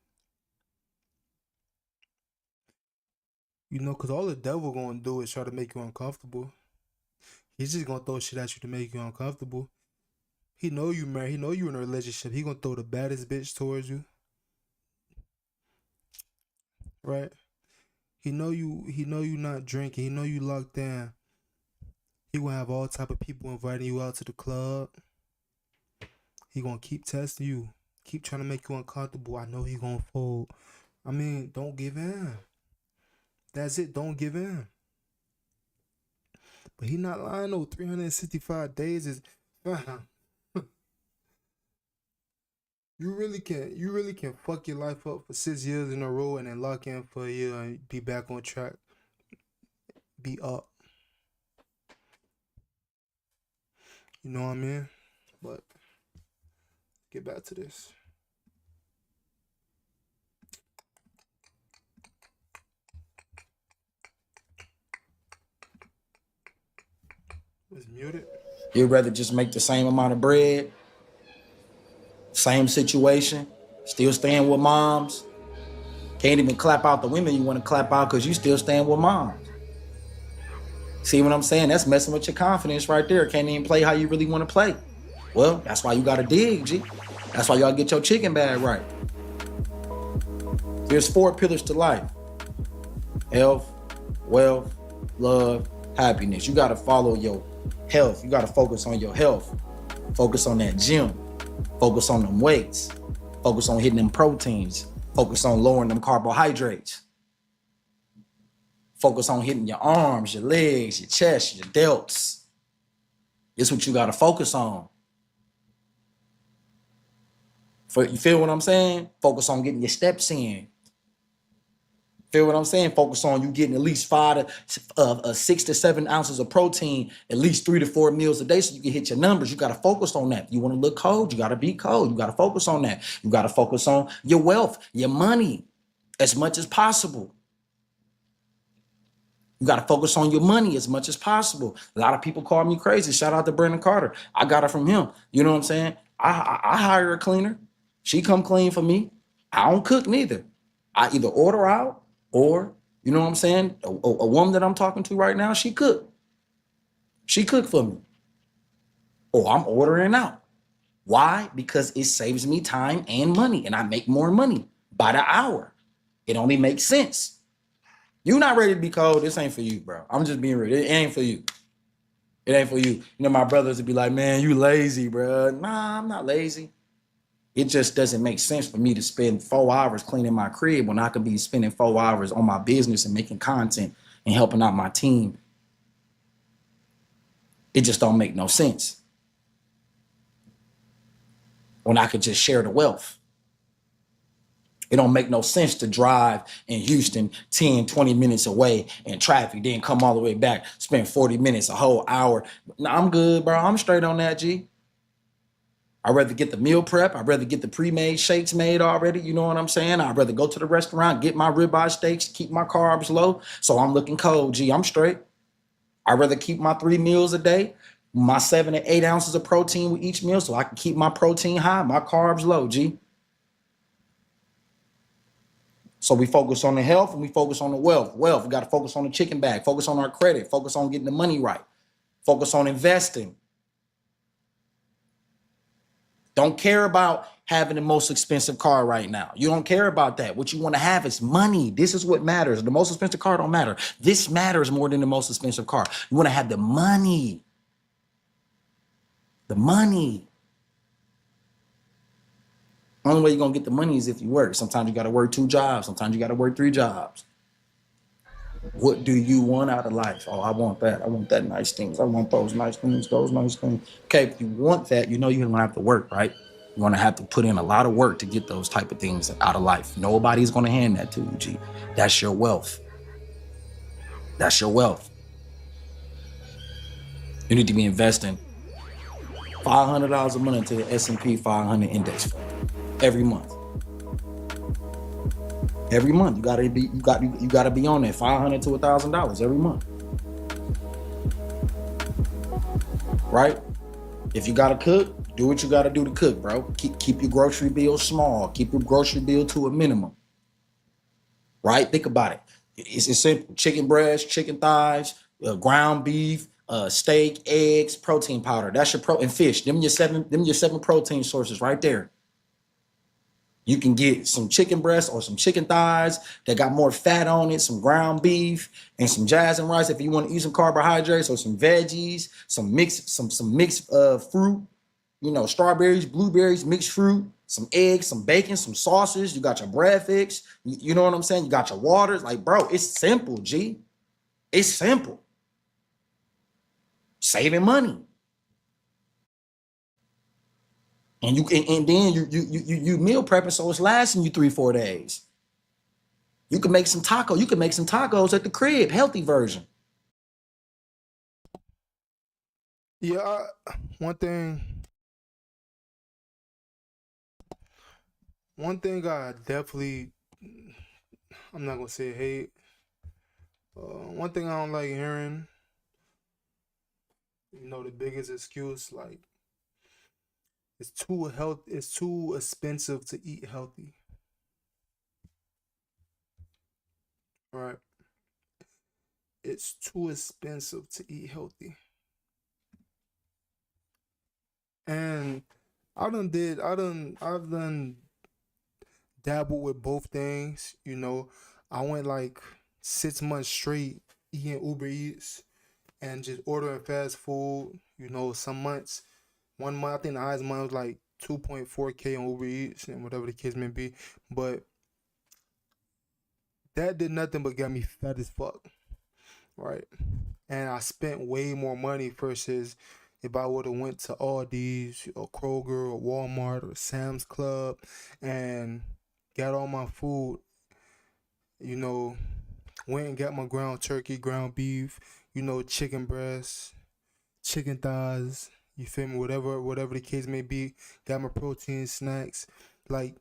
You know, cause all the devil gonna do is try to make you uncomfortable. He's just gonna throw shit at you to make you uncomfortable. He know you married. He know you in a relationship. He gonna throw the baddest bitch towards you, right? He know you not drinking. He know you locked down. He gonna have all type of people inviting you out to the club. He gonna keep testing you, keep trying to make you uncomfortable. I know he gonna fold. I mean, don't give in. That's it. Don't give in. But he not lying though. 365 days is you really can fuck your life up for 6 years in a row and then lock in for a year and be back on track. Be up. You know what I mean? But get back to this. It's muted. You'd rather just make the same amount of bread, same situation, still staying with moms. Can't even clap out the women you want to clap out because you still staying with moms. See what I'm saying? That's messing with your confidence right there. Can't even play how you really want to play. Well, that's why you got to dig, G. That's why y'all get your chicken bag right. There's 4 pillars to life: health, wealth, love, happiness. You got to follow your health. You got to focus on your health. Focus on that gym. Focus on them weights. Focus on hitting them proteins. Focus on lowering them carbohydrates. Focus on hitting your arms, your legs, your chest, your delts. It's what you got to focus on. You feel what I'm saying? Focus on getting your steps in. Feel what I'm saying? Focus on you getting at least 6 to 7 ounces of protein, at least 3 to 4 meals a day so you can hit your numbers. You got to focus on that. You want to look cold, you got to be cold. You got to focus on that. You got to focus on your wealth, your money as much as possible. You got to focus on your money as much as possible. A lot of people call me crazy. Shout out to Brandon Carter. I got it from him. You know what I'm saying? I hire a cleaner. She come clean for me. I don't cook neither. I either order out or, you know what I'm saying? A woman that I'm talking to right now, she cook. She cook for me. Or I'm ordering out. Why? Because it saves me time and money, and I make more money by the hour. It only makes sense. You not ready to be cold, this ain't for you, bro. I'm just being real. It ain't for you. It ain't for you. You know, my brothers would be like, man, you lazy, bro. Nah, I'm not lazy. It just doesn't make sense for me to spend 4 hours cleaning my crib when I could be spending 4 hours on my business and making content and helping out my team. It just don't make no sense. When I could just share the wealth. It don't make no sense to drive in Houston 10, 20 minutes away in traffic, then come all the way back, spend 40 minutes, a whole hour. Nah, I'm good, bro. I'm straight on that, G. I'd rather get the meal prep. I'd rather get the pre-made shakes made already. You know what I'm saying? I'd rather go to the restaurant, get my ribeye steaks, keep my carbs low. So I'm looking cold, G. I'm straight. I'd rather keep my 3 meals a day, my 7 to 8 ounces of protein with each meal so I can keep my protein high, my carbs low, G. So we focus on the health and we focus on the wealth. We got to focus on the chicken bag, focus on our credit, focus on getting the money right, focus on investing. Don't care about having the most expensive car right now. You don't care about that. What you want to have is money. This is what matters. The most expensive car don't matter. This matters more than the most expensive car. You want to have the money. The money. The only way you're going to get the money is if you work. Sometimes you got to work 2 jobs. Sometimes you got to work 3 jobs. What do you want out of life? Oh, I want that. I want that nice things. I want those nice things, those nice things. Okay, if you want that, you know you're going to have to work, right? You're going to have to put in a lot of work to get those type of things out of life. Nobody's going to hand that to you, G. That's your wealth. That's your wealth. You need to be investing $500 a month into the S&P 500 index fund every month. Every month, you gotta be on that $500 to $1,000 every month, right? If you gotta cook, do what you gotta do to cook, bro. Keep your grocery bill small. Keep your grocery bill to a minimum, right? Think about it. It's simple: chicken breast, chicken thighs, ground beef, steak, eggs, protein powder. That's your and fish. Them your seven protein sources right there. You can get some chicken breast or some chicken thighs that got more fat on it, some ground beef and some jasmine rice if you want to eat some carbohydrates, or some veggies, some mixed fruit, you know, strawberries, blueberries, mixed fruit, some eggs, some bacon, some sausages. You got your breakfast. You know what I'm saying? You got your waters. Like, bro, it's simple, G. It's simple. Saving money. And then you meal prepping, so it's lasting you 3-4 days. You can make some tacos. You can make some tacos at the crib, healthy version. Yeah, one thing I definitely, I'm not gonna say hate. One thing I don't like hearing, the biggest excuse, like, it's too expensive to eat healthy. Right? It's too expensive to eat healthy. And I've done dabbled with both things. I went like 6 months straight eating Uber Eats and just ordering fast food. Some months, 1 month, I think the highest month was like 2.4K on Uber Eats and whatever the case may be. But that did nothing but get me fat as fuck, right? And I spent way more money versus if I would have went to Aldi's or Kroger or Walmart or Sam's Club and got all my food, went and got my ground turkey, ground beef, chicken breasts, chicken thighs, you feel me, whatever the case may be, got my protein snacks. Like,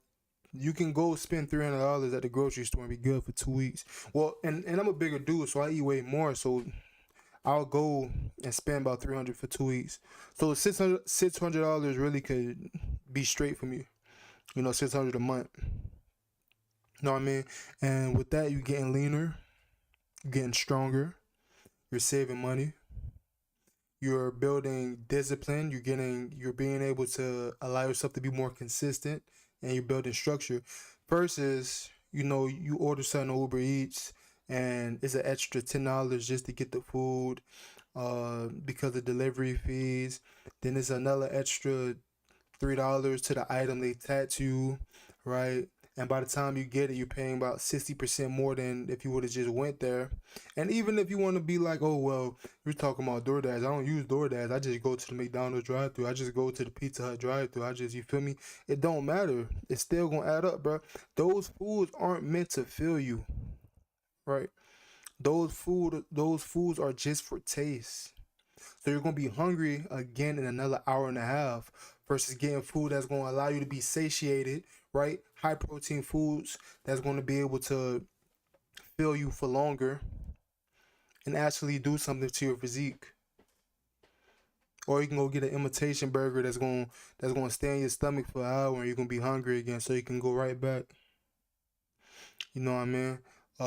you can go spend $300 at the grocery store and be good for 2 weeks. Well, and I'm a bigger dude, so I eat way more, so I'll go and spend about $300 for 2 weeks. So $600 really could be straight for me. $600 a month. You know what I mean? And with that, you're getting leaner, you're getting stronger, you're saving money, you're building discipline, you're being able to allow yourself to be more consistent, and you're building structure. Versus, you order something on Uber Eats and it's an extra $10 just to get the food because of delivery fees. Then it's another extra $3 to the item they tattoo, right? And by the time you get it, you're paying about 60% more than if you would have just went there. And even if you want to be like, oh, well, you're talking about DoorDash. I don't use DoorDash. I just go to the McDonald's drive-thru. I just go to the Pizza Hut drive-thru. You feel me? It don't matter. It's still going to add up, bro. Those foods aren't meant to fill you, right? Those foods are just for taste. So you're going to be hungry again in another hour and a half versus getting food that's going to allow you to be satiated, right? High protein foods that's going to be able to fill you for longer and actually do something to your physique. Or you can go get an imitation burger that's going to stay in your stomach for an hour and you're going to be hungry again so you can go right back. You know what I mean?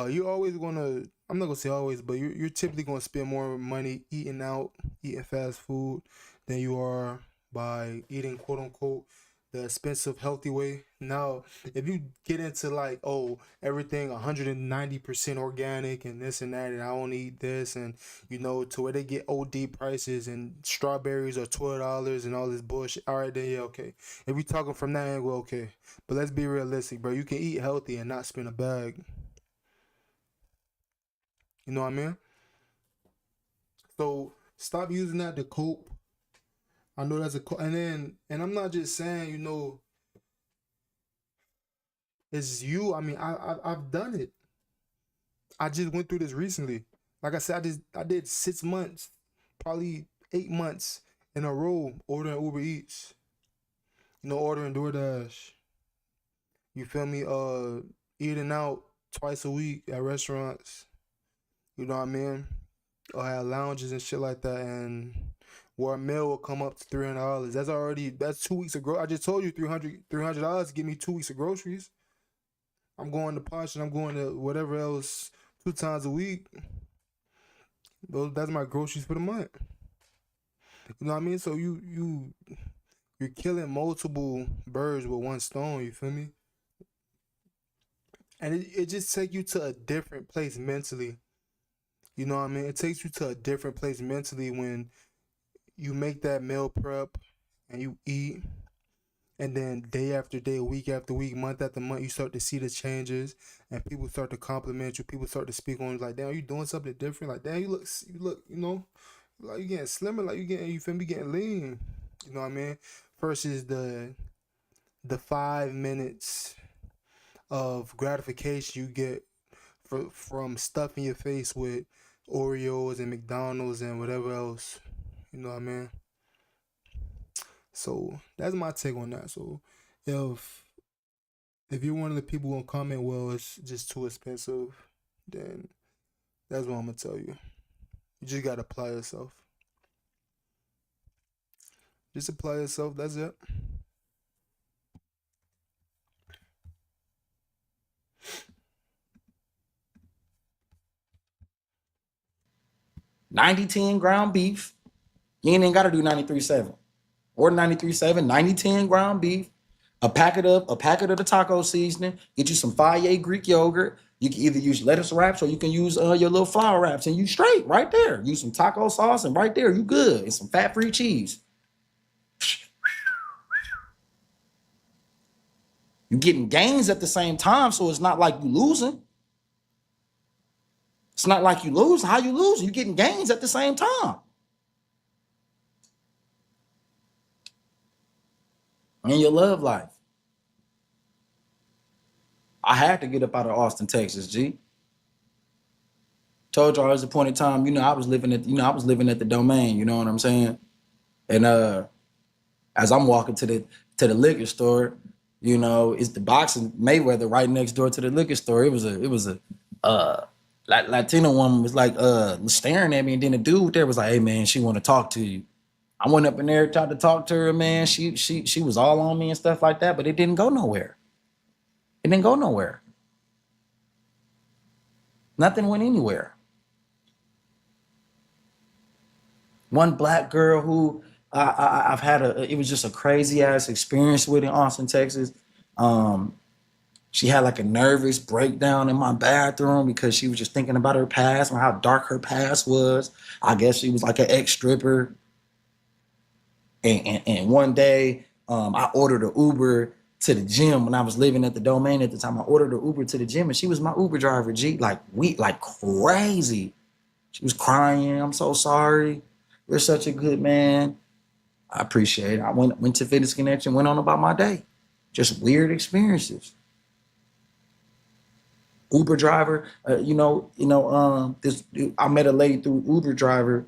You're always going to, I'm not going to say always, but you're typically going to spend more money eating out, eating fast food than you are by eating, quote unquote, the expensive, healthy way. Now, if you get into like, oh, everything 190% organic and this and that, and I don't eat this, and to where they get OD prices and strawberries are $12 and all this bullshit. All right, then yeah, okay. If we talking from that angle, okay. But let's be realistic, bro. You can eat healthy and not spend a bag. You know what I mean? So stop using that to cope. I know that's and I'm not just saying, it's you. I mean, I've done it. I just went through this recently. Like I said, I did 6 months, probably 8 months in a row ordering Uber Eats. Ordering DoorDash. You feel me? Eating out twice a week at restaurants. You know what I mean? Or had lounges and shit like that, and where a meal will come up to $300. That's 2 weeks of groceries. I just told you $300 to get me 2 weeks of groceries. I'm going to Posh and I'm going to whatever else 2 times a week. That's my groceries for the month. You know what I mean? So you're killing multiple birds with one stone. You feel me? And it just takes you to a different place mentally. You know what I mean? It takes you to a different place mentally when you make that meal prep and you eat And then day after day, week after week, month after month, you start to see the changes, and people start to compliment you. People start to speak on you like, "Damn, you doing something different." Like, "Damn, you look, like you getting slimmer. Like you feel me, getting lean." You know what I mean? Versus the 5 minutes of gratification you get from stuffing your face with Oreos and McDonald's and whatever else. You know what I mean? So that's my take on that. So if you're one of the people who comment, well, it's just too expensive, then that's what I'm gonna tell you. You just gotta apply yourself. Just apply yourself. That's it. $90-10 ground beef. You ain't even got to do 93.7 or 93.7, 90-10 ground beef, a packet of the taco seasoning, get you some Fage Greek yogurt. You can either use lettuce wraps or you can use your little flour wraps, and you straight right there. Use some taco sauce and right there you good. And some fat-free cheese. You're getting gains at the same time, so it's not like you losing. It's not like you lose. How you losing? You're getting gains at the same time. In your love life. I had to get up out of Austin, Texas, G. Told y'all at a point in time, I was living at the Domain, you know what I'm saying? And as I'm walking to the liquor store, it's the boxing Mayweather right next door to the liquor store. It was a Latino woman was like staring at me, and then the dude there was like, "Hey man, she want to talk to you." I went up in there, tried to talk to her, man. She was all on me and stuff like that, but it didn't go nowhere. It didn't go nowhere. Nothing went anywhere. One black girl who I've had it was just a crazy ass experience with in Austin, Texas. She had like a nervous breakdown in my bathroom because she was just thinking about her past and how dark her past was. I guess she was like an ex-stripper. And one day, I ordered an Uber to the gym when I was living at the Domain at the time. I ordered an Uber to the gym, and she was my Uber driver, G. Like crazy. She was crying. "I'm so sorry. You're such a good man." I appreciate it. I went to Fitness Connection, went on about my day. Just weird experiences. Uber driver, I met a lady through Uber driver.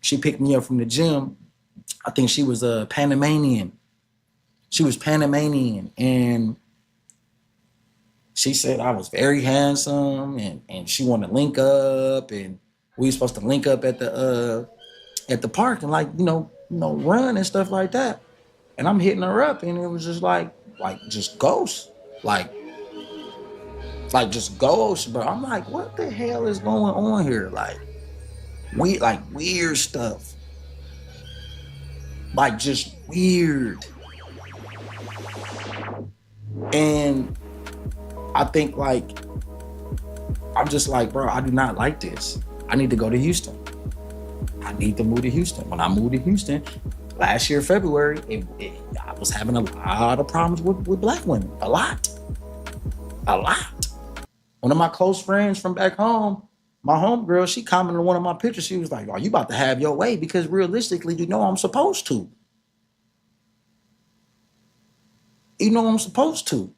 She picked me up from the gym. I think she was a Panamanian. She was Panamanian, and she said I was very handsome, and she wanted to link up, and we were supposed to link up at the park and run and stuff like that. And I'm hitting her up, and it was just just ghost, just ghost, bro. I'm like, what the hell is going on here? Weird stuff. Just weird. And I think I'm just like, bro, I do not like this. I need to go to Houston. I need to move to Houston. When I moved to Houston last year, February, I was having a lot of problems with black women. A lot. One of my close friends from back home, my homegirl, she commented on one of my pictures. She was like, "Oh, you about to have your way because realistically, I'm supposed to. I'm supposed to."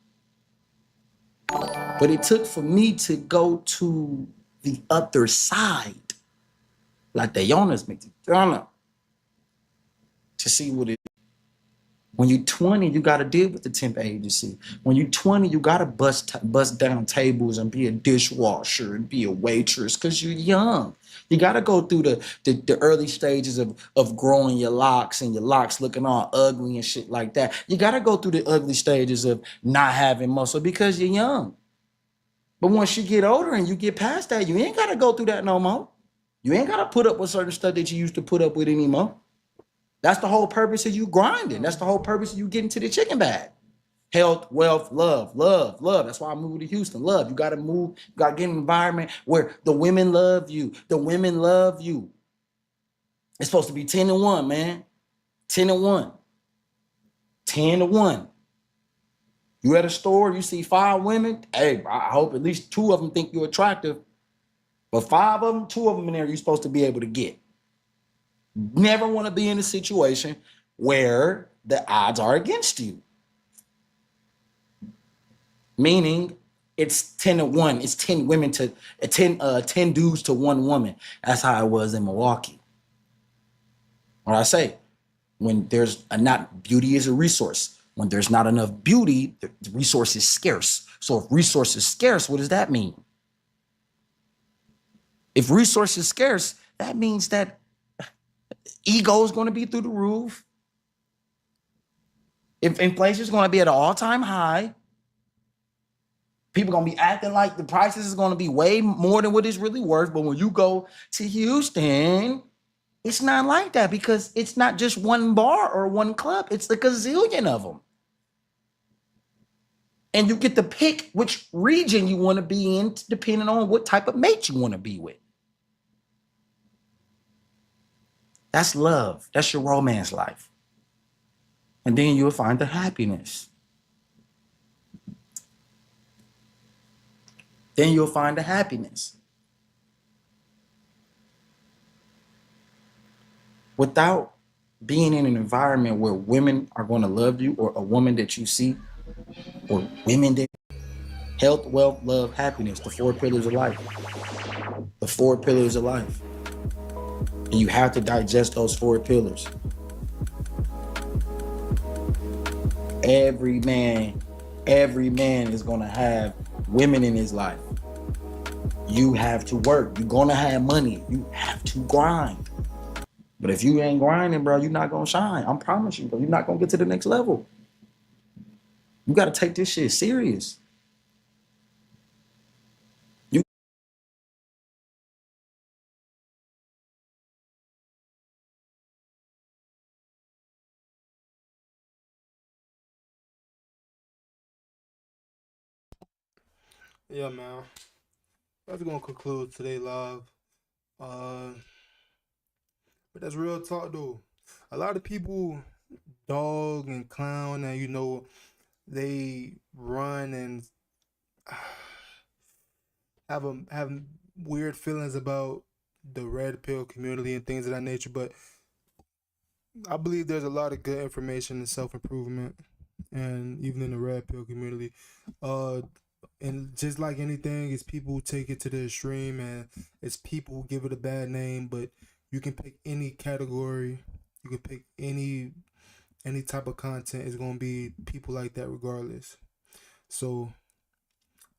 But it took for me to go to the other side, like the Jonas McDonough, to see what it is. When you're 20, you got to deal with the temp agency. When you're 20, you got to bust down tables and be a dishwasher and be a waitress because you're young. You got to go through the early stages of growing your locks and your locks looking all ugly and shit like that. You got to go through the ugly stages of not having muscle because you're young. But once you get older and you get past that, you ain't got to go through that no more. You ain't got to put up with certain stuff that you used to put up with anymore. That's the whole purpose of you grinding. That's the whole purpose of you getting to the chicken bag. Health, wealth, love. That's why I moved to Houston. Love. You got to move. You got to get in an environment where the women love you. The women love you. It's supposed to be 10-1, man. 10-1. 10-1. You at a store, you see 5 women. Hey, I hope at least 2 of them think you're attractive. But 5 of them, 2 of them in there, you're supposed to be able to get. Never want to be in a situation where the odds are against you. Meaning it's 10-1. It's 10 women to 10 dudes to 1 woman. That's how it was in Milwaukee. What I say, when there's not beauty is a resource. When there's not enough beauty, the resource is scarce. So if resource is scarce, what does that mean? If resource is scarce, that means that ego is going to be through the roof. If inflation is going to be at an all-time high, people are going to be acting like the prices is going to be way more than what it's really worth. But when you go to Houston, it's not like that because it's not just one bar or one club. It's a gazillion of them. And you get to pick which region you want to be in depending on what type of mate you want to be with. That's love. That's your romance life. And then you'll find the happiness. Then you'll find the happiness. Without being in an environment where women are going to love you, or a woman that you see, or women that health, wealth, love, happiness, the 4 pillars of life. The 4 pillars of life. And you have to digest those 4 pillars. Every man is going to have women in his life. You have to work. You're going to have money. You have to grind. But if you ain't grinding, bro, you're not going to shine. I promise you, bro. You're not going to get to the next level. You got to take this shit serious. Yeah, man. That's gonna conclude today's live. But that's real talk though. A lot of people dog and clown and they run and have weird feelings about the red pill community and things of that nature, but I believe there's a lot of good information in self-improvement and even in the red pill community. And just like anything, it's people who take it to the extreme, and it's people who give it a bad name. But you can pick any category, you can pick any type of content. It's gonna be people like that regardless. So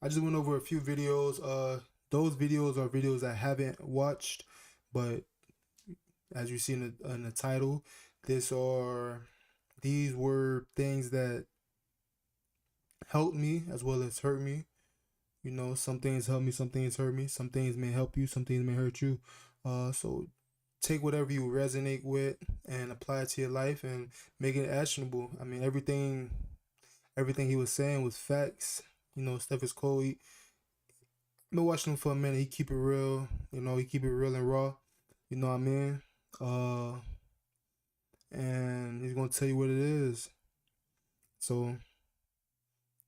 I just went over a few videos. Those videos are videos I haven't watched, but as you see in the title, these were things that helped me as well as hurt me. Some things help me, some things hurt me. Some things may help you, some things may hurt you. So take whatever you resonate with and apply it to your life and make it actionable. I mean, everything he was saying was facts. Steph is cold. I've been watching him for a minute. He keep it real. He keep it real and raw. You know what I mean? And he's gonna tell you what it is. So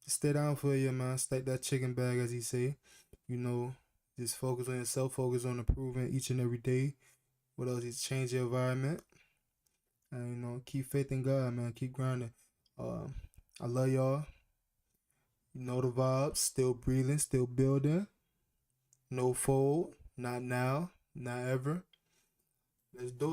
just stay down for a year, man. Stack that chicken bag, as he say. Just focus on yourself. Focus on improving each and every day. What else? Is change your environment. And keep faith in God, man. Keep grinding. I love y'all. You know the vibes. Still breathing. Still building. No fold. Not now. Not ever. Let's do it.